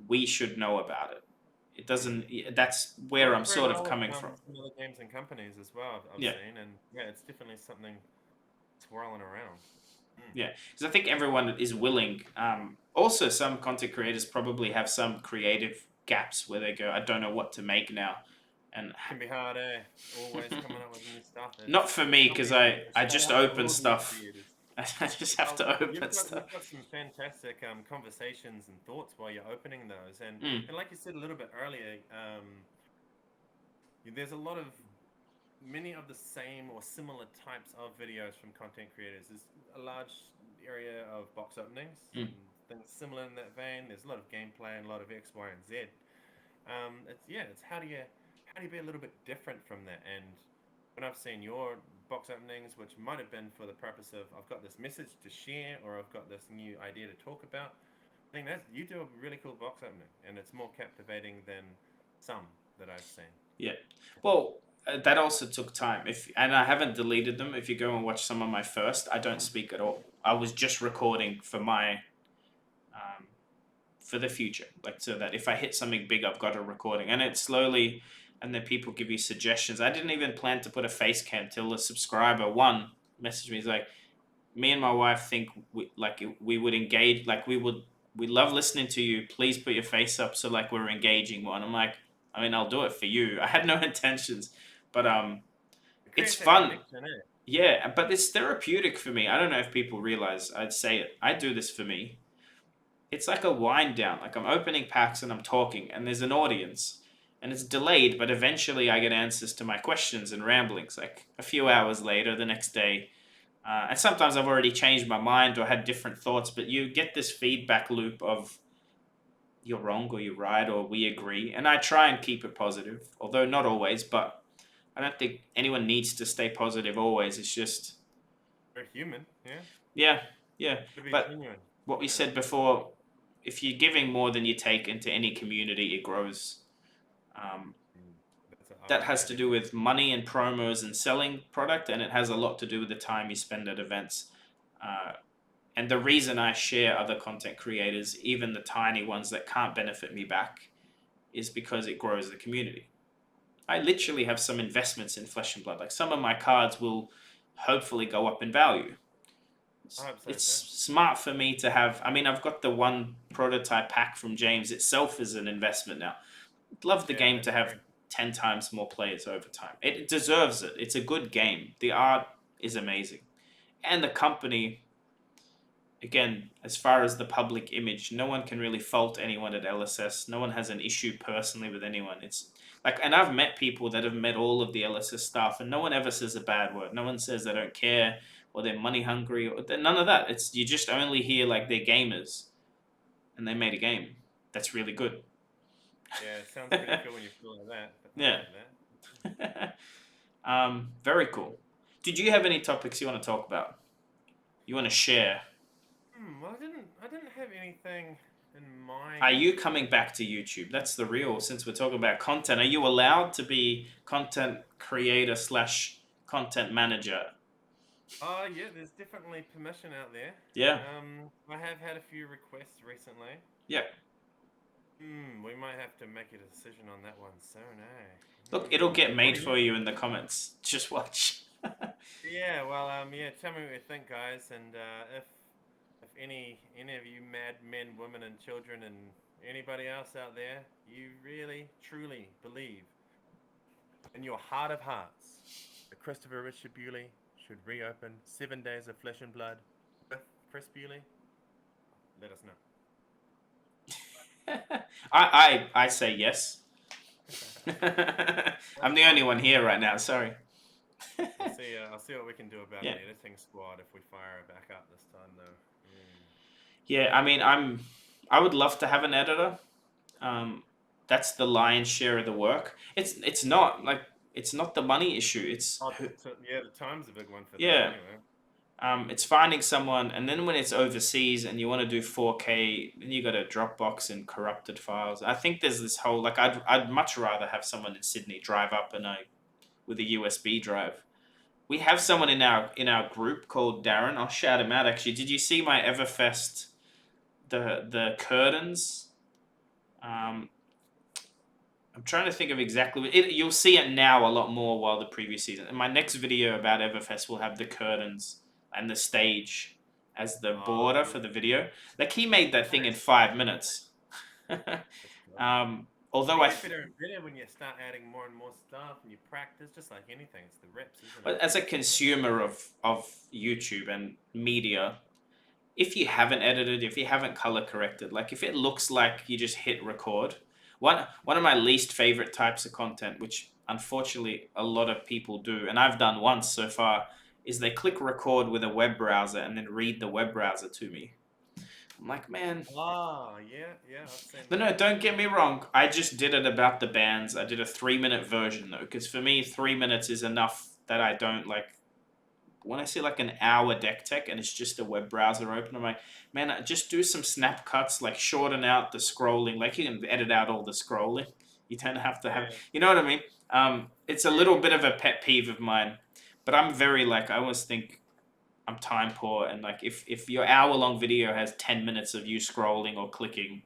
we should know about it. It doesn't. That's where I'm Works very sort of well coming with from. some other games and companies as well. I've Yeah. seen, and yeah, it's definitely something swirling around. Yeah, because I think everyone is willing. Also, some content creators probably have some creative gaps where they go, I don't know what to make now. And It can be hard, eh? Always coming up with new stuff. not It's for me, not because easy. I Shout just out to open all the stuff. creators. I just have to open stuff. You've got some fantastic conversations and thoughts while you're opening those, and Mm. and like you said a little bit earlier, there's a lot of many of the same or similar types of videos from content creators. There's a large area of box openings Mm. and things similar in that vein. There's a lot of gameplay and a lot of X, Y, and Z. It's how do you be a little bit different from that? And when I've seen your box openings, which might have been for the purpose of I've got this message to share or I've got this new idea to talk about, I think that you do a really cool box opening, and it's more captivating than some that I've seen. Yeah. Well, that also took time. And I haven't deleted them. If you go and watch some of my first, I don't speak at all. I was just recording for my for the future, like so that if I hit something big, I've got a recording, and it slowly. And then people give you suggestions. I didn't even plan to put a face cam till a subscriber one messaged me. He's like, me and my wife think we would engage, like we love listening to you. Please put your face up so like we're engaging one. I'm like, I mean, I'll do it for you. I had no intentions, but it's fun. Yeah, but it's therapeutic for me. I don't know if people realize. I'd say it. I do this for me. It's like a wind down. Like I'm opening packs and I'm talking, and there's an audience, and it's delayed, but eventually I get answers to my questions and ramblings. Like a few hours later, the next day, And sometimes I've already changed my mind or had different thoughts, but you get this feedback loop of you're wrong or you're right or we agree. And I try and keep it positive, although not always, but I don't think anyone needs to stay positive always. It's just, We're human, yeah. yeah, yeah. To be But genuine. what we Yeah. said before, if you're giving more than you take into any community, it grows. Um, Mm, that I has to had do with money and promos and selling product, and it has a lot to do with the time you spend at events. Uh, and the reason I share other content creators, even the tiny ones that can't benefit me back, is because it grows the community. I literally have some investments in Flesh and Blood. Like some of my cards will hopefully go up in value. I hope so It's too. smart for me to have. I mean, I've got the one prototype pack from James itself as an investment now. I'd love the Yeah, game that's to have true. 10 times more players over time. It deserves it. It's a good game. The art is amazing. And the company, again, as far as the public image, no one can really fault anyone at LSS. No one has an issue personally with anyone. It's like, and I've met people that have met all of the LSS staff, and no one ever says a bad word. No one says they don't care or they're money hungry or none of that. It's you just only hear like they're gamers and they made a game that's really good. Yeah, it sounds pretty cool when you feel like that, but I Yeah. like that. Very cool. Did you have any topics you want to talk about? You want to share? Well, I didn't have anything in Are mind. you coming back to YouTube? That's the real, since we're talking about content. Are you allowed to be content creator slash content manager? Oh, yeah, there's definitely permission out there. Yeah. I have had a few requests recently. Yeah. We might have to make a decision on that one soon, eh? Look, it'll get What made do you for you in think? the comments. Just watch. Yeah, well, yeah, tell me what you think, guys, and if any of you mad men, women, and children, and anybody else out there, you really, truly believe in your heart of hearts that Christopher Richard Bewley should reopen 7 Days of Flesh and Blood with Chris Bewley, let us know. I say yes. I'm That's the only fine. one here right now. Sorry. I'll see what we can do about Yeah. an editing squad if we fire it back up this time, though. Yeah. I mean, I would love to have an editor. Um, that's the lion's share of the work. It's not like it's not the money issue. It's Oh, yeah, the time's a big one for that, yeah. anyway. It's finding someone, and then when it's overseas and you want to do 4K, then you got a Dropbox and corrupted files. I think there's this whole like I'd much rather have someone in Sydney drive up with a USB drive. We have Yeah. someone in our group called Darren. I'll shout him out. Actually, did you see my Everfest the curtains? Um, I'm trying to think of exactly it. You'll see it now a lot more while the previous season. And my next video about Everfest will have the curtains and the stage as the Oh, border for yeah. the video. Like he made that thing in Nice. 5 minutes. That's cool. Although You get better and better when you start adding more and more stuff and you practice, just like anything. It's the reps, isn't it? as a consumer of YouTube and media, if you haven't edited, if you haven't color corrected, like if it looks like you just hit record, one of my least favorite types of content, which unfortunately a lot of people do, and I've done once so far, is they click record with a web browser and then read the web browser to me. I'm like, man, Oh, yeah, yeah, I've seen no, no, that. don't get me wrong. I just did it about the bands. I did a 3 minute version though, because for me, 3 minutes is enough that I don't like when I see like an hour deck tech and it's just a web browser open, I'm like, man, just do some snap cuts, like shorten out the scrolling. Like you can edit out all the scrolling. You don't have to have, Yeah, you know what I mean? It's a yeah, little bit of a pet peeve of mine, but I'm very like I always think I'm time poor, and like if your hour long video has 10 minutes of you scrolling or clicking,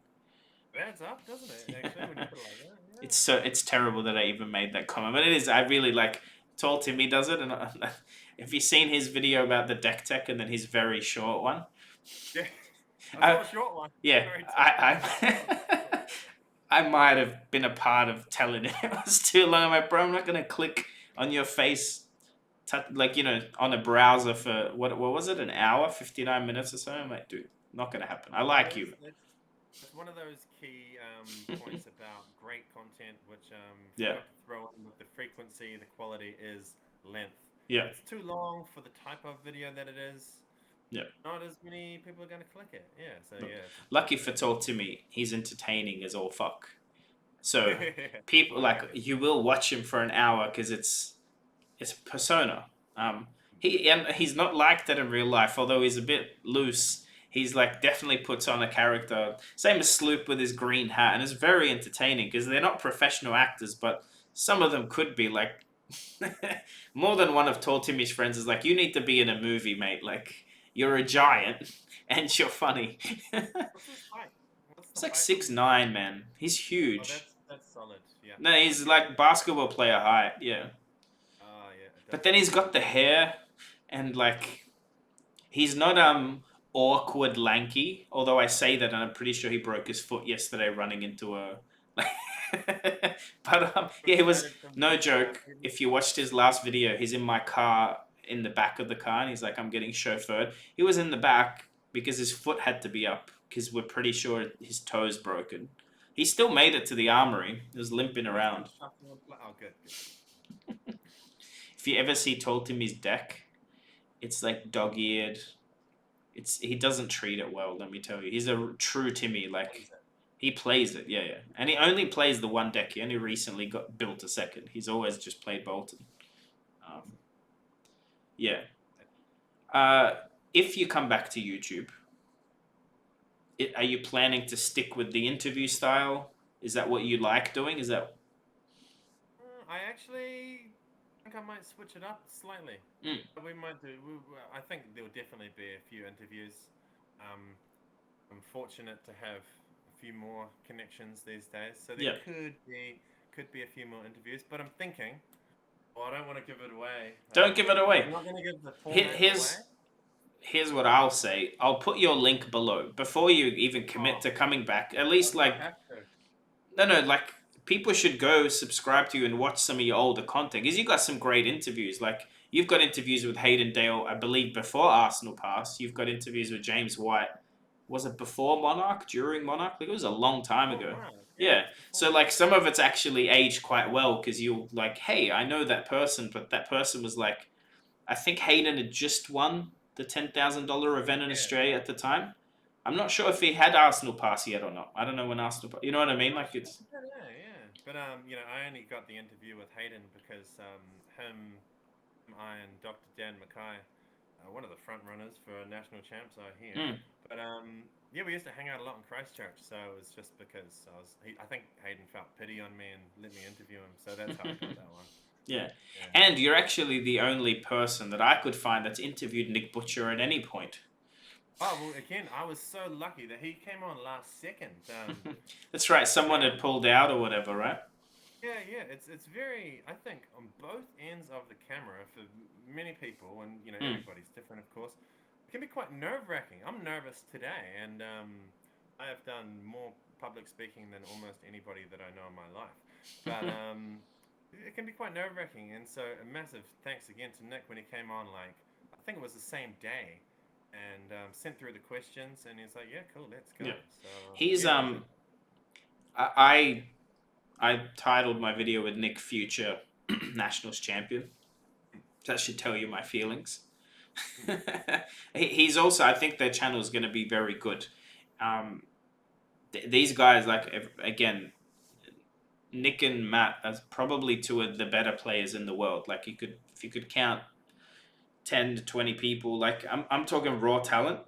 it adds up, doesn't it? Actually, when you put it like that, yeah. it's terrible that I even made that comment. But it is. I really like Tall Timmy does it, and have you seen his video about the deck tech and then his very short one? Yeah, I saw I, the short one. yeah, Very I I might have been a part of telling him it was too long. I'm like, bro, I'm not gonna click on your face, like on a browser for what was it, an hour, 59 minutes or so. I'm like, dude, not gonna happen. I Well, like you. that's one of those key points about great content, which Yeah, forgot to throw in with the frequency, the quality is length. Yeah. It's too long for the type of video that it is. Yeah. Not as many people are going to click it. Yeah, so No. yeah, it's Lucky a for bit. Talk to Me, he's entertaining as all fuck. So people I like can. you will watch him for an hour because it's a persona. He's not like that in real life, although he's a bit loose. He's like definitely puts on a character. Same as Sloop with his green hat, and it's very entertaining because they're not professional actors, but some of them could be. Like more than one of Tall Timmy's friends is like, you need to be in a movie, mate. Like you're a giant and you're funny. What's his height? What's the It's like height of 6'9", man. He's Oh, huge. that's solid. Yeah. No, he's like basketball player height. Yeah. Oh, yeah. But then he's got the hair, and like he's not awkward lanky. Although I say that, and I'm pretty sure he broke his foot yesterday running into a. But yeah, it was Frustrated from no the joke. previous. If you watched his last video, he's in my car in the back of the car, and he's like, "I'm getting chauffeured." He was in the back because his foot had to be up because we're pretty sure his toe's broken. He still made it to the armory. He was limping He's been around. shuffling Oh, good, good. If you ever see Tall Timmy's deck, it's like dog-eared. He doesn't treat it well. Let me tell you, he's a true Timmy. Like Plays it. he plays it, yeah, and he only plays the one deck. He only recently got built a second. He's always just played Bolton. Yeah. If you come back to YouTube, are you planning to stick with the interview style? Is that what you like doing? Is that I actually think I might switch it up slightly. Mm. We might do. I think there will definitely be a few interviews. I'm fortunate to have a few more connections these days, so there Yeah. could be a few more interviews. But I'm thinking, well, I don't want to give it away. Don't give it away. I'm not going to give the Here- format Here's away. here's what I'll say. I'll put your link below before you even commit to coming back. At least I like have to. no, like people should go subscribe to you and watch some of your older content because you got some great interviews. Like you've got interviews with Hayden Dale, I believe, before Arsenal Pass. You've got interviews with James White. Was it before Monarch? During Monarch? Like it was a long time Oh, ago. wow. Yeah. It's So like some of it's actually aged quite well because you'll like, hey, I know that person, but that person was like, I think Hayden had just won the $10,000 event in Yeah. Australia at the time. I'm not sure if he had Arsenal Pass yet or not. I don't know when Arsenal. You know what I mean? Like it's. Yeah. But I only got the interview with Hayden because I and Dr. Dan Mackay, one of the front runners for national champs, are here. Mm. But yeah, we used to hang out a lot in Christchurch, so it was just because I think Hayden felt pity on me and let me interview him, so that's how I got that one. Yeah. Yeah. And you're actually the only person that I could find that's interviewed Nick Butcher at any point. Oh well, again, I was so lucky that he came on last second. That's right. Someone had pulled out or whatever, right? Yeah. It's very. I think on both ends of the camera for many people, and everybody's different, of course. It can be quite nerve-wracking. I'm nervous today, and I have done more public speaking than almost anybody that I know in my life. But it can be quite nerve-wracking, and so a massive thanks again to Nick when he came on. Like I think it was the same day, and sent through the questions, and he's like, "Yeah, cool, let's go." Yeah. So He's yeah, I titled my video with Nick Future Nationals champion. That should tell you my feelings. He's also, I think their channel is going to be very good. These guys, like again, Nick and Matt are probably two of the better players in the world. Like if you could count 10 to 20 people, like I'm talking raw talent.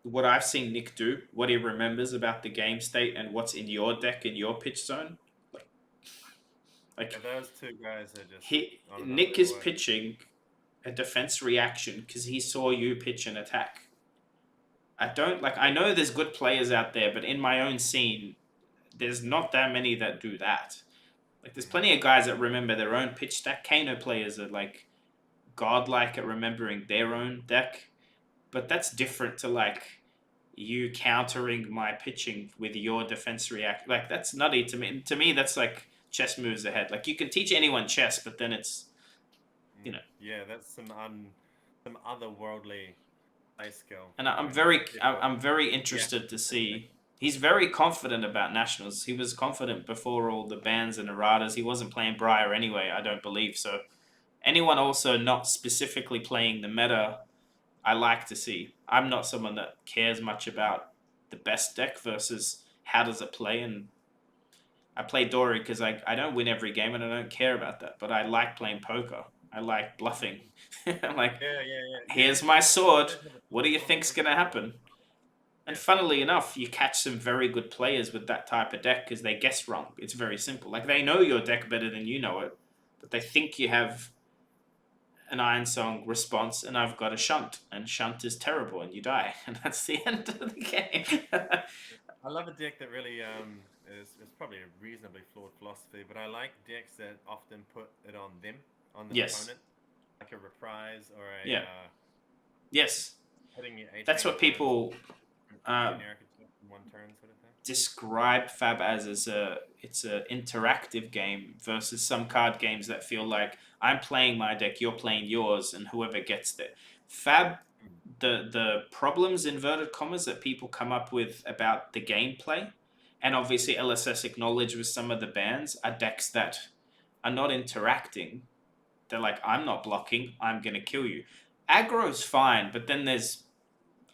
What I've seen Nick do, what he remembers about the game state, and what's in your deck in your pitch zone, like yeah, those two guys are just Nick is pitching a defense reaction because he saw you pitch an attack. I know there's good players out there, but in my own scene, there's not that many that do that. Like there's plenty of guys that remember their own pitch stack. Kano players are like godlike at remembering their own deck, but that's different to like you countering my pitching with your defense react. Like that's nutty to me. To me, that's like chess moves ahead. Like you can teach anyone chess, but then it's Yeah, that's some otherworldly play skill. And I'm very interested to see. He's very confident about nationals. He was confident before all the bans and erratas. He wasn't playing Briar anyway. I don't believe so. Anyone also not specifically playing the meta, I like to see. I'm not someone that cares much about the best deck versus how does it play, and I play Dory because I don't win every game and I don't care about that, but I like playing poker. I like bluffing. I'm like, Yeah, yeah, yeah. Yeah, here's my sword. does have a What do you bluff think's with it. gonna happen? And Yeah. funnily enough, you catch some very good players with that type of deck because they guess wrong. It's very simple. Like they know your deck better than you know it, but they think you have an Iron Song response, and I've got a shunt, and shunt is terrible, and you die, and that's the end of the game. I love a deck that really is probably a reasonably flawed philosophy, but I like decks that often put it on them, on the Yes. opponent, like a reprise or a Yeah. Yes. hitting you 18 That's what times people generic attack in one turn sort of thing. describe Fab as it's a interactive game versus some card games that feel like I'm playing my deck, you're playing yours, and whoever gets there. Fab, the problems inverted commas that people come up with about the gameplay, and obviously LSS acknowledge with some of the bans, are decks that are not interacting. They're like, I'm not blocking, I'm gonna kill you. Aggro's fine, but then there's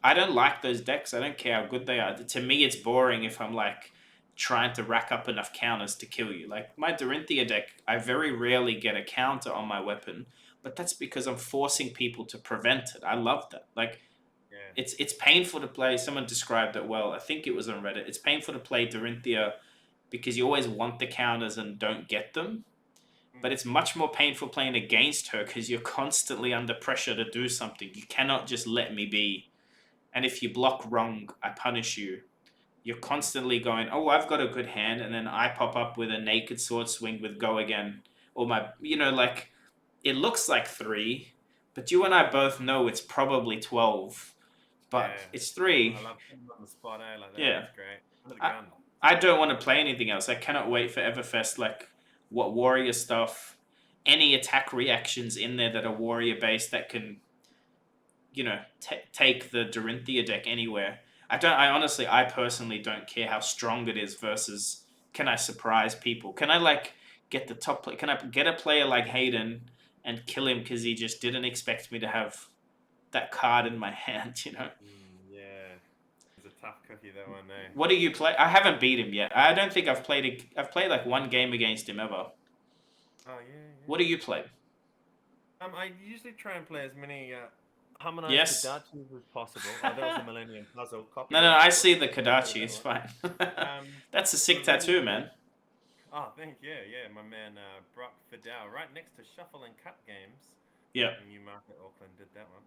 I don't like those decks. I don't care how good they are. To me, it's boring if I'm like trying to rack up enough counters to kill you. Like my Dorinthia deck, I very rarely get a counter on my weapon, but that's because I'm forcing people to prevent it. I love that. Like Yeah. it's painful to play. Someone described it well. I think it was on Reddit. It's painful to play Dorinthia because you always want the counters and don't get them. But it's much more painful playing against her because you're constantly under pressure to do something. You cannot just let me be, and if you block wrong, I punish you. You're constantly going, oh, I've got a good hand, and then I pop up with a naked sword swing with go again. Or like, it looks like 3, but you and I both know it's probably 12, but Yeah. it's 3. I love putting them on the spot, eh? Like Yeah. that's great. Under the I, gun. I don't want to play anything else. I cannot wait for Everfest, like, what warrior stuff, any attack reactions in there that are warrior based that can take the Dorinthia deck anywhere. I personally don't care how strong it is versus can I surprise people? Can I like get the top play? Can I get a player like Hayden and kill him because he just didn't expect me to have that card in my hand? Yeah. It's a tough cookie that one, eh? What do you play? I haven't beat him yet. I don't think I've played like one game against him ever. Oh yeah, What yeah. do you play? I usually try and play as many harmonized Yes. Kodachis as possible. Oh, that was a Millennium Puzzle. No. Copyright I struck. see the Can't play Kadachi. that It's one. fine. That's a sick But really, tattoo, man. oh, thank you. Yeah, my man Brock Fidel, right next to Shuffle and Cut Games Yeah. in Newmarket, Auckland, did that one.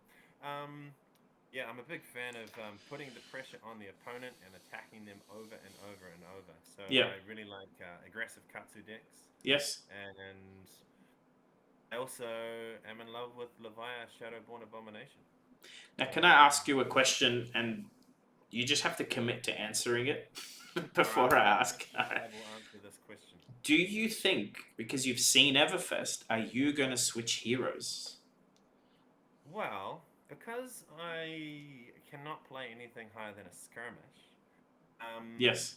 Yeah, I'm a big fan of putting the pressure on the opponent and attacking them over and over and over. So Yeah. I really like aggressive Katsu decks. Yes. And I also am in love with Leviah Shadowborn Abomination. Now, can I ask you a question, and you just have to commit to answering it before Alright, I ask? I will answer this question. Do you think, because you've seen Everfest, are you going to switch heroes? Well, because I cannot play anything higher than a skirmish, Yes.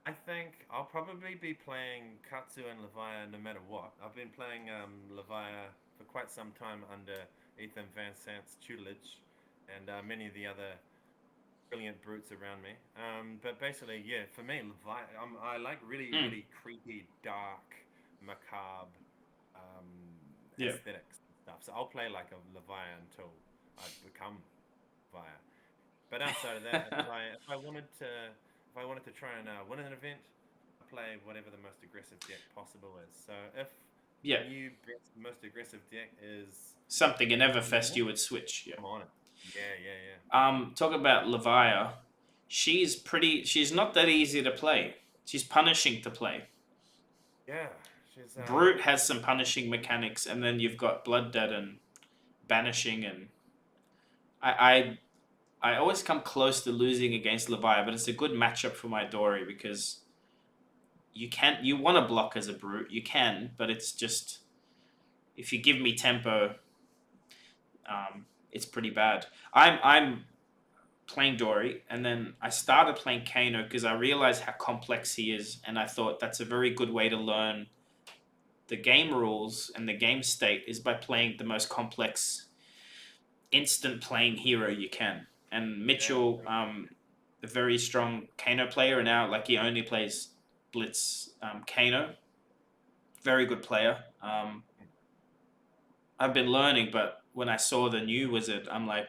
I think I'll probably be playing Katsu and Leviah no matter what. I've been playing Leviah for quite some time under Ethan Van Sant's tutelage and many of the other brilliant brutes around me. But basically, yeah, for me, Leviah, I like really, really creepy, dark, macabre Yeah. aesthetics and stuff. So I'll play like a Leviah until I become Leviah. But outside of that, if I wanted to try and win an event, I play whatever the most aggressive deck possible is. So if Yeah. the new best, most aggressive deck is Something in Everfest you would switch. Yeah. I'm on it. Yeah. Talk about Leviah. She's not that easy to play. She's punishing to play. Yeah, she's Brute has some punishing mechanics, and then you've got Blood Dead and Banishing, and I always come close to losing against Leviah, but it's a good matchup for my Dory because you want to block as a Brute, you can, but it's just if you give me tempo, it's pretty bad. I'm playing Dory, and then I started playing Kano because I realized how complex he is, and I thought that's a very good way to learn the game rules and the game state is by playing the most complex instant playing hero you can. And Yeah. Mitchell, a very strong Kano player, and now like he only plays Blitz Kano. Very good player. I've been learning, but when I saw the new wizard, I'm like,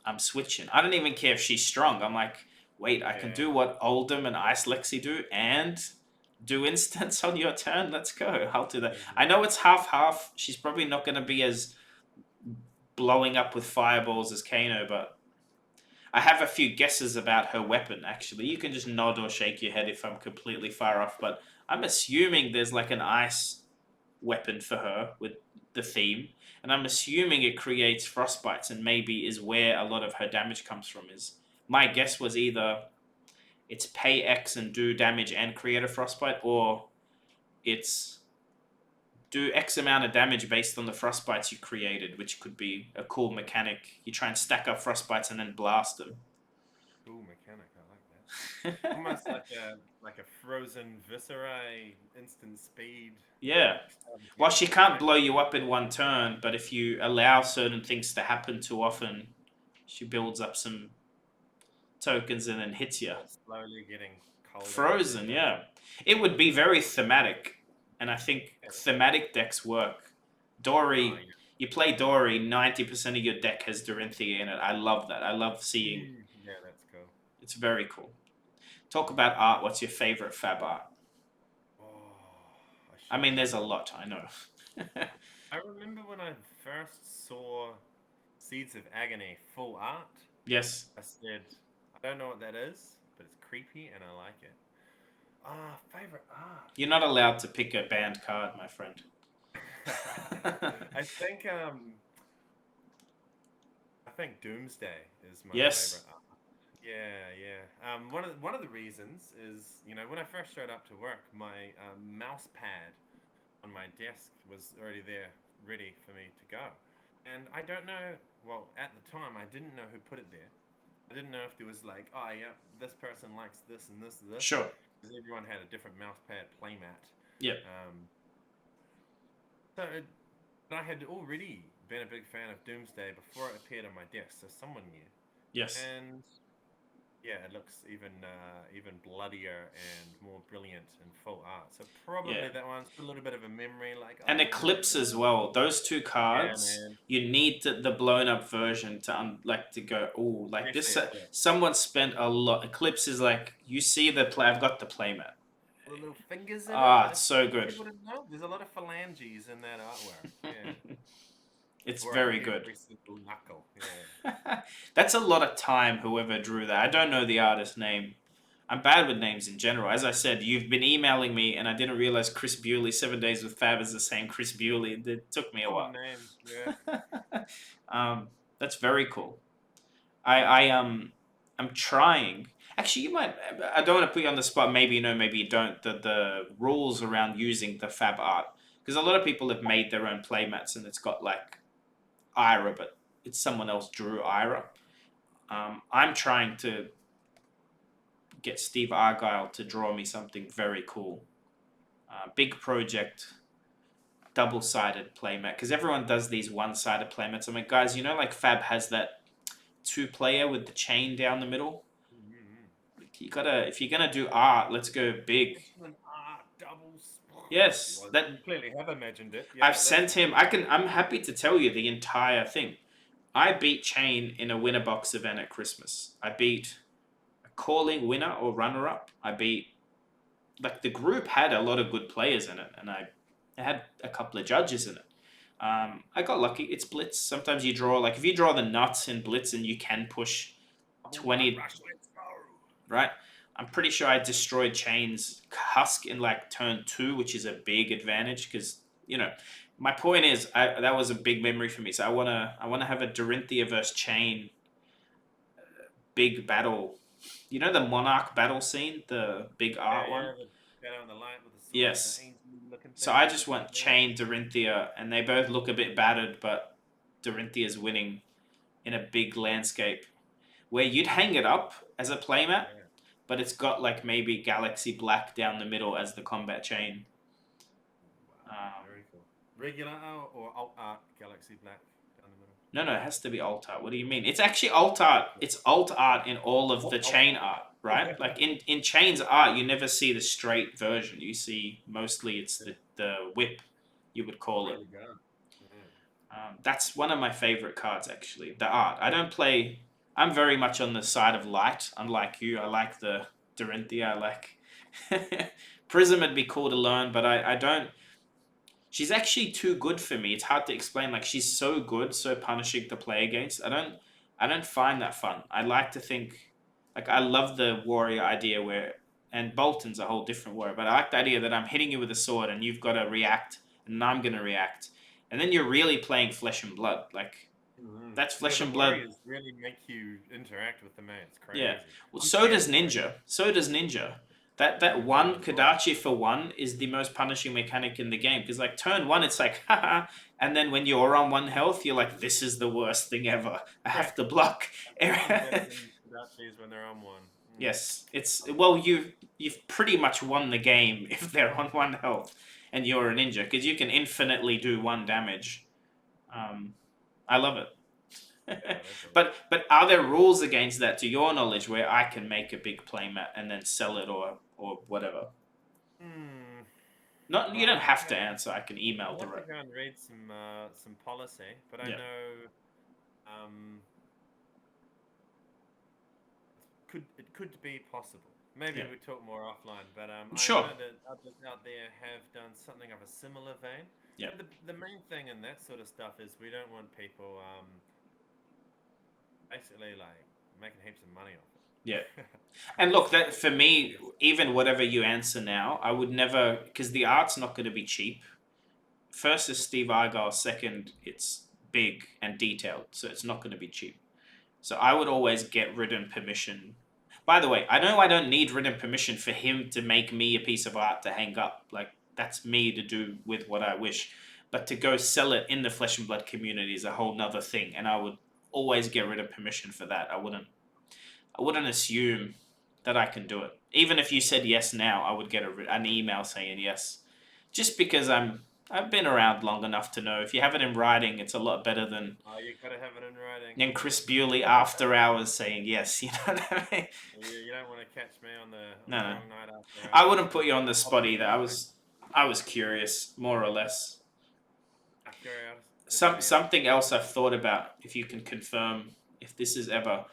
I'm switching. I don't even care if she's strong. I'm like, wait, I can Yeah. do what Oldham and Ice Lexi do and do instants on your turn. Let's go. I'll do that. I know it's half half. She's probably not going to be as blowing up with fireballs as Kano, but I have a few guesses about her weapon, actually. You can just nod or shake your head if I'm completely far off, but I'm assuming there's like an ice weapon for her with the theme, and I'm assuming it creates frostbites and maybe is where a lot of her damage comes from. Is my guess was either it's pay X and do damage and create a frostbite, or it's do X amount of damage based on the frostbites you created, which could be a cool mechanic. You try and stack up frostbites and then blast them. Cool mechanic. I like that. Almost like a frozen viscera, instant speed. Yeah. Well, she can't blow you up in one turn, but if you allow certain things to happen too often, she builds up some tokens and then hits you. Slowly getting colder. Frozen, yeah. It would be very thematic, and I think thematic decks work. Dory, Oh, yeah. you play Dory, 90% of your deck has Dorinthia in it. I love that. I love seeing. Yeah, that's cool. It's very cool. Talk about art. What's your favorite fab art? Oh, I mean, there's a lot, I know. I remember when I first saw Seeds of Agony full art. Yes. I said, I don't know what that is, but it's creepy and I like it. Favorite art. You're not allowed to pick a banned card, my friend. I think Doomsday is my Yes. favorite art. Yeah. One of the reasons is, when I first showed up to work, my mouse pad on my desk was already there, ready for me to go. And I don't know, well, at the time, I didn't know who put it there. I didn't know if there was like, oh, yeah, this person likes this and this and this. Sure. Because everyone had a different mousepad playmat. Yep. I had already been a big fan of Doomsday before it appeared on my desk, so someone knew. Yes. And yeah, it looks even bloodier and more brilliant in full art. So probably that one's a little bit of a memory, like. And Eclipse as well. Those two cards, you need the blown up version to to go. Oh, like this. Someone spent a lot. Eclipse is like you see the play. I've got the playmat. The little fingers in it's so good. People didn't know. There's a lot of phalanges in that artwork. Yeah. It's very good. Every single knuckle. Yeah. That's a lot of time, whoever drew that. I don't know the artist's name. I'm bad with names in general. As I said, you've been emailing me, and I didn't realize Chris Bewley, 7 Days with Fab, is the same Chris Bewley. It took me a while. Name. Yeah. That's very cool. I'm trying. Actually, you might. I don't want to put you on the spot. Maybe you know, maybe you don't. The rules around using the Fab art, because a lot of people have made their own playmats, and it's got like Ira, but it's someone else drew Ira. I'm trying to get Steve Argyle to draw me something very cool. Big project, double-sided playmat, because everyone does these one-sided playmats. I'm like, guys, like Fab has that 2-player with the chain down the middle. You gotta, if you're gonna do art, let's go big. Yes, that you clearly have imagined it. Yeah, I've sent him. I'm happy to tell you the entire thing. I beat Chain in a winner box event at Christmas. I beat a calling winner or runner up. I beat the group had a lot of good players in it, and I had a couple of judges in it. I got lucky. It's Blitz. Sometimes you draw if you draw the nuts in Blitz and you can push 20. Right. I'm pretty sure I destroyed Chain's Husk in turn 2, which is a big advantage because my point is that was a big memory for me. So I wanna have a Dorinthia versus Chain big battle. You know the Monarch battle scene, the big art one. The light with the sword, yes. The so I just want Chain Dorinthia, and they both look a bit battered, but Dorinthia's winning in a big landscape where you'd hang it up as a playmat. But it's got maybe Galaxy Black down the middle as the combat chain. Very Regular art or alt art Galaxy Black down the middle? No, it has to be alt art. What do you mean? It's actually alt art. It's alt art in all of the Alt chain art. art, right? Like in chain's art, you never see the straight version. You see mostly it's the whip, you would call There it. we go. Yeah. That's one of my favorite cards, actually. The art. I don't play. I'm very much on the side of light. Unlike you, I like the Dorinthia. I like Prism. Would be cool to learn, but I don't. She's actually too good for me. It's hard to explain. Like she's so good, so punishing to play against. I don't find that fun. I like to think, like I love the warrior idea where, and Bolton's a whole different warrior. But I like the idea that I'm hitting you with a sword and you've got to react, and I'm gonna react, and then you're really playing flesh and blood. Like that's Yeah, flesh the and blood. warriors really make you interact with the mate. It's Yeah. crazy. Well, I'm so scared does of warriors. Ninja. So does Ninja. That Ninja one as well. Kadachi for one is the most punishing mechanic in the game because like turn one it's like haha, and then when you're on one health you're like this is the worst thing ever. I Yeah, have to block. nothing better than Kodachis when they're on one. Yes, it's well you've pretty much won the game if they're on one health and you're a ninja because you can infinitely do one damage. Um, I love it. Yeah, that's awesome. But are there rules against that to your knowledge where I can make a big playmat and then sell it or whatever? Hmm. Not you Well, don't have to answer. I can email I'll have to direct. go and read some policy, but I Yeah, know um it could be possible. Maybe yeah, we talk more offline, but I sure. know that others out there have done something of a similar vein. Yeah, And the main thing in that sort of stuff is we don't want people basically like making heaps of money off yeah. it. And look, So that for me, even whatever you answer now, I would never because the art's not going to be cheap. First is Steve Argyle. Second, it's big and detailed, so it's not going to be cheap. So I would always get written permission. By the way, I know I don't need written permission for him to make me a piece of art to hang up. Like that's me to do with what I wish. But to go sell it in the flesh and blood community is a whole nother thing, and I would always get rid of permission for that. I wouldn't assume that I can do it. Even if you said yes now, I would get an email saying yes, just because I've been around long enough to know if you have it in writing, it's a lot better than you gotta have it in writing. Chris Bewley after hours saying yes. You know what I mean? You don't want to catch me on No, the no. wrong night after I hours. wouldn't put you on the I'll spot be either. I was curious, more or less. curiosity. Something else I've thought about. If you can confirm if this is ever,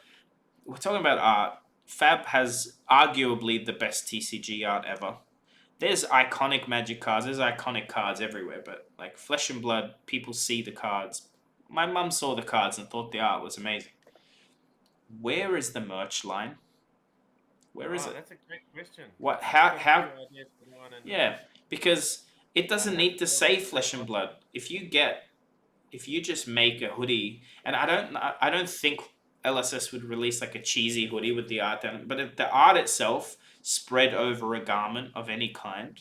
we're talking about art. Fab has arguably the best TCG art ever. There's iconic Magic cards. There's iconic cards everywhere, but like Flesh and Blood, people see the cards. My mum saw the cards and thought the art was amazing. Where is the merch line? Where is Oh, it? that's a great question. What? I've How? got a few How? ideas for that one, and Yeah, because it I'd doesn't have need to to go say look at Flesh and what. Blood. If you just make a hoodie, and I don't think LSS would release like a cheesy hoodie with the art down, but if the art itself spread over a garment of any kind,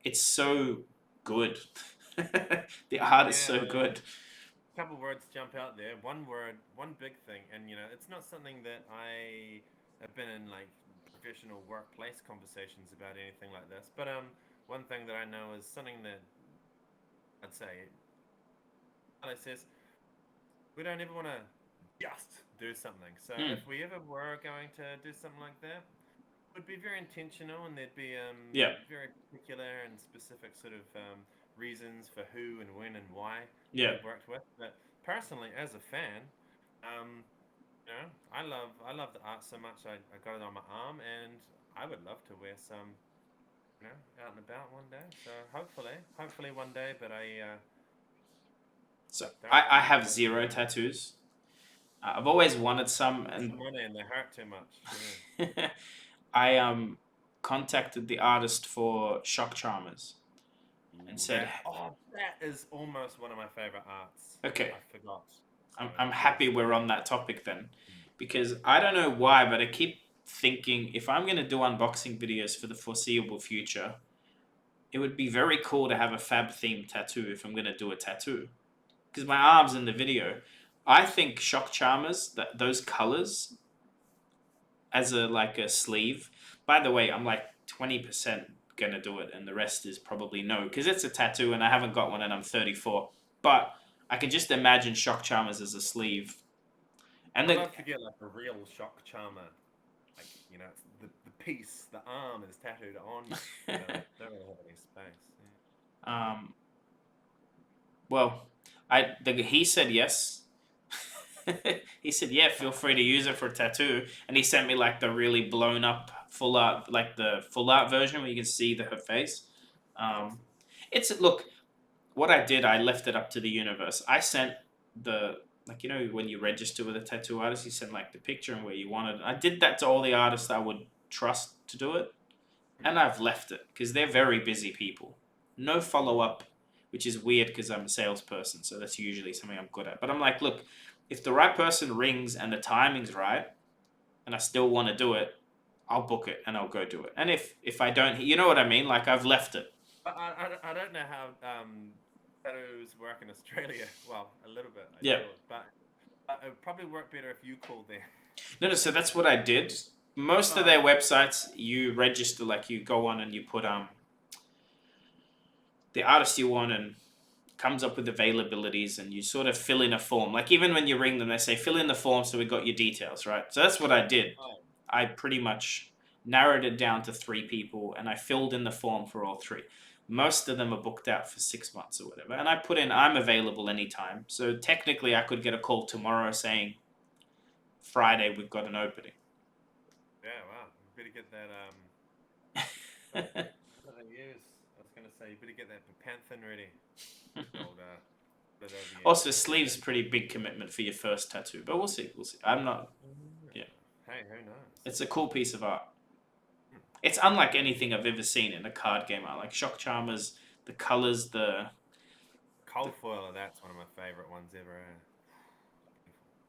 it's so good. The art is Yeah, so good. a couple words jump out there. One word, one big thing, and it's not something that I have been in like professional workplace conversations about anything like this. But one thing that I know is something that I'd say, says we don't ever want to just do something. So Hmm. if we ever were going to do something like that, it would be very intentional, and there'd be Yeah, very particular and specific sort of reasons for who and when and why that yeah. we've worked with. But personally, as a fan, um, I love the art so much. I got it on my arm, and I would love to wear some, out and about one day. So hopefully one day. But I So don't I know have when. zero tattoos. I've always wanted some, It's and money and they hurt too much. Yeah. I contacted the artist for Shock Charmers and Ooh, said, that is almost one of my favorite arts. "Okay, I forgot. So I'm yes. happy we're on that topic then, because I don't know why, but I keep thinking if I'm gonna do unboxing videos for the foreseeable future, it would be very cool to have a Fab themed tattoo if I'm gonna do a tattoo, because my arm's in the video. I think Shock Charmers, that those colors as a sleeve. By the way, I'm like 20% gonna do it, and the rest is probably no, because it's a tattoo, and I haven't got one, and I'm 34. But I can just imagine shock charmers as a sleeve, and I'd the love to get like a real shock charmer. Like, it's the piece, the arm is tattooed on you. Don't really have any space. Yeah. um, well, he said yes. He said, yeah, feel free to use it for a tattoo. And he sent me like the really blown up full art, like the full art version where you can see her face. Awesome. Look, what I did, I left it up to the universe. I sent like, when you register with a tattoo artist, you send like the picture and where you want it. I did that to all the artists I would trust to do it. And I've left it because they're very busy people. No follow up, which is weird because I'm a salesperson. So that's usually something I'm good at. But I'm like, look, if the right person rings and the timing's right and I still want to do it, I'll book it and I'll go do it. And if I don't, you know what I mean? Like, I've left it. I don't know how tattoos work in Australia. Well, a little bit, I Yeah. do, but it would probably work better if you called them. No, so that's what I did. Most of their websites, you register, like you go on and you put the artist you want, and comes up with availabilities, and you sort of fill in a form. Like, even when you ring them, they say fill in the form, so we got your details, right? So that's what I did. Oh, I pretty much narrowed it down to 3 people, and I filled in the form for all 3. Most of them are booked out for 6 months or whatever, and I put in I'm available anytime. So technically, I could get a call tomorrow saying Friday we've got an opening. yeah, wow. You better get that. What do they use? I was gonna say you better get that panthen ready. Old, put it over your- Also, sleeves pretty big commitment for your first tattoo, but we'll see. We'll see. I'm not. Yeah. Hey, who knows? It's a cool piece of art. It's unlike anything I've ever seen in a card game art. Like shock charmers, the colors, Cold foil, that's one of my favorite ones ever.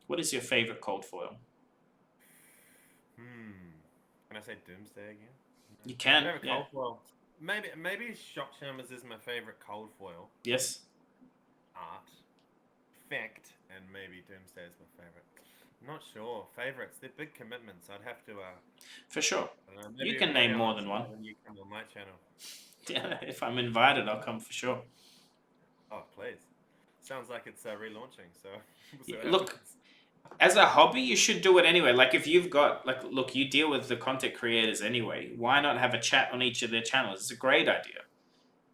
What is your favorite cold foil? Can I say Doomsday again? You can. Favorite Yeah. cold foil. Maybe shock charmers is my favorite cold foil Yes. art. Fact, and maybe Doomsday is my favorite. Not sure. Favorites, they're big commitments. I'd have to. For sure. I don't know, You can name I'll more than ask one. you when you come on my channel. Yeah. If I'm invited, I'll come for sure. Oh, please. Sounds like it's relaunching. So. Yeah, look, as a hobby, you should do it anyway. Like, if you've got, like, look, you deal with the content creators anyway. Why not have a chat on each of their channels? It's a great idea.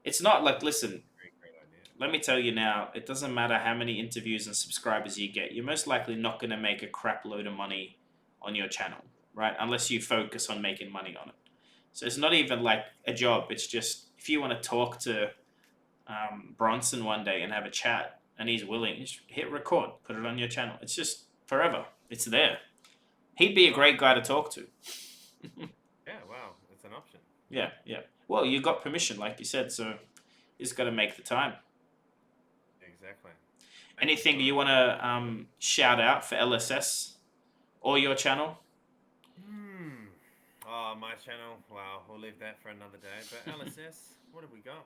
It's not like, listen, Great idea. let me tell you now, it doesn't matter how many interviews and subscribers you get. You're most likely not going to make a crap load of money on your channel, right? Unless you focus on making money on it. So it's not even like a job. It's just, if you want to talk to Bronson one day and have a chat and he's willing, just hit record, put it on your channel. It's just forever. It's there. He'd be a great guy to talk to. Yeah, wow. It's an option. Yeah. Well, you got permission, like you said, so you just got to make the time. Exactly. Anything you want to shout out for LSS or your channel? Oh, my channel. Wow, we'll leave that for another day. But LSS, what have we got?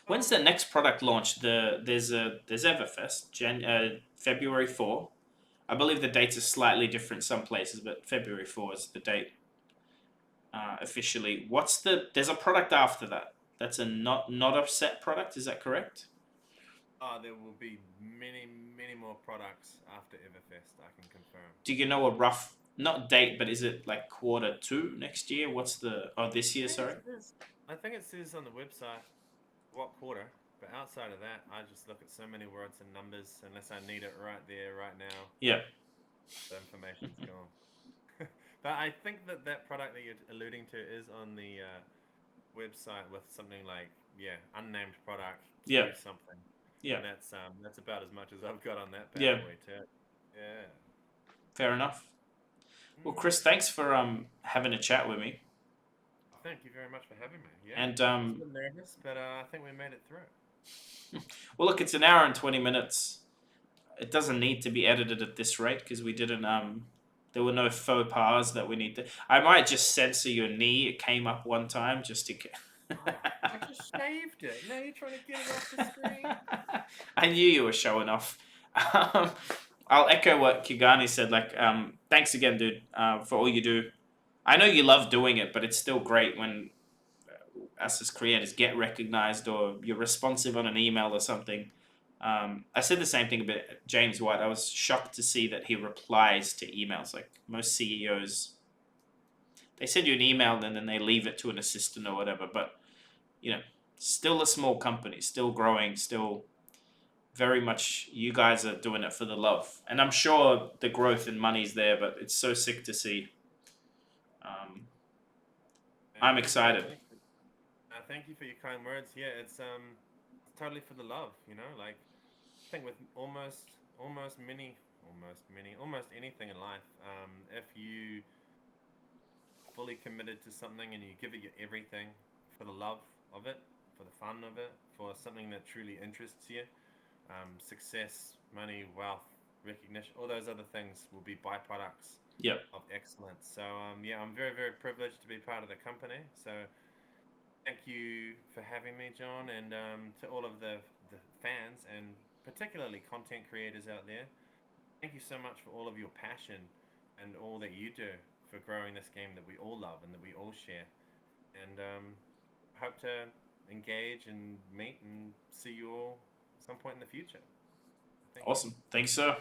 When's the next product launch? There's Everfest, February 4. I believe the dates are slightly different some places, but February 4 is the date officially. There's a product after that. That's a not a set product. Is that correct? There will be many more products after Everfest, I can confirm. Do you know a rough, not date, but is it like Q2 next year? This year, sorry? I think it says on the website what quarter, but outside of that, I just look at so many words and numbers unless I need it right there, right now. Yeah. The information's gone. But I think that product that you're alluding to is on the website with something like, unnamed product. Yeah. Something. Yeah. And that's about as much as I've got on that bad boy too. Yeah. Fair enough. Well, Chris, thanks for having a chat with me. Thank you very much for having me. Yeah. And I was a bit nervous, but I think we made it through. Well, look, it's an hour and 20 minutes. It doesn't need to be edited at this rate because we didn't. There were no faux pas that we need to. I might just censor your knee. It came up one time just to. I just saved it. Now you're trying to get it off the screen. I knew you were showing off. I'll echo what Kigani said. Like, thanks again, dude, for all you do. I know you love doing it, but it's still great when us as creators get recognized or you're responsive on an email or something. I said the same thing about James White. I was shocked to see that he replies to emails. Like most CEOs, they send you an email and then they leave it to an assistant or whatever. But you know, still a small company, still growing, still very much you guys are doing it for the love. And I'm sure the growth in money's there, but it's so sick to see. Um, I'm And excited. thank you for your kind words. Yeah, it's totally for the love, you know. Like I think with almost anything in life, if you fully committed to something and you give it your everything for the love of it, for the fun of it, for something that truly interests you, success, money, wealth, recognition, all those other things will be byproducts Yep. of excellence. So yeah, I'm very very privileged to be part of the company. So thank you for having me, John, and to all of the fans and particularly content creators out there. Thank you so much for all of your passion and all that you do for growing this game that we all love and that we all share. And hope to engage and meet and see you all some point in the future. Thank you. Awesome. Thanks, sir.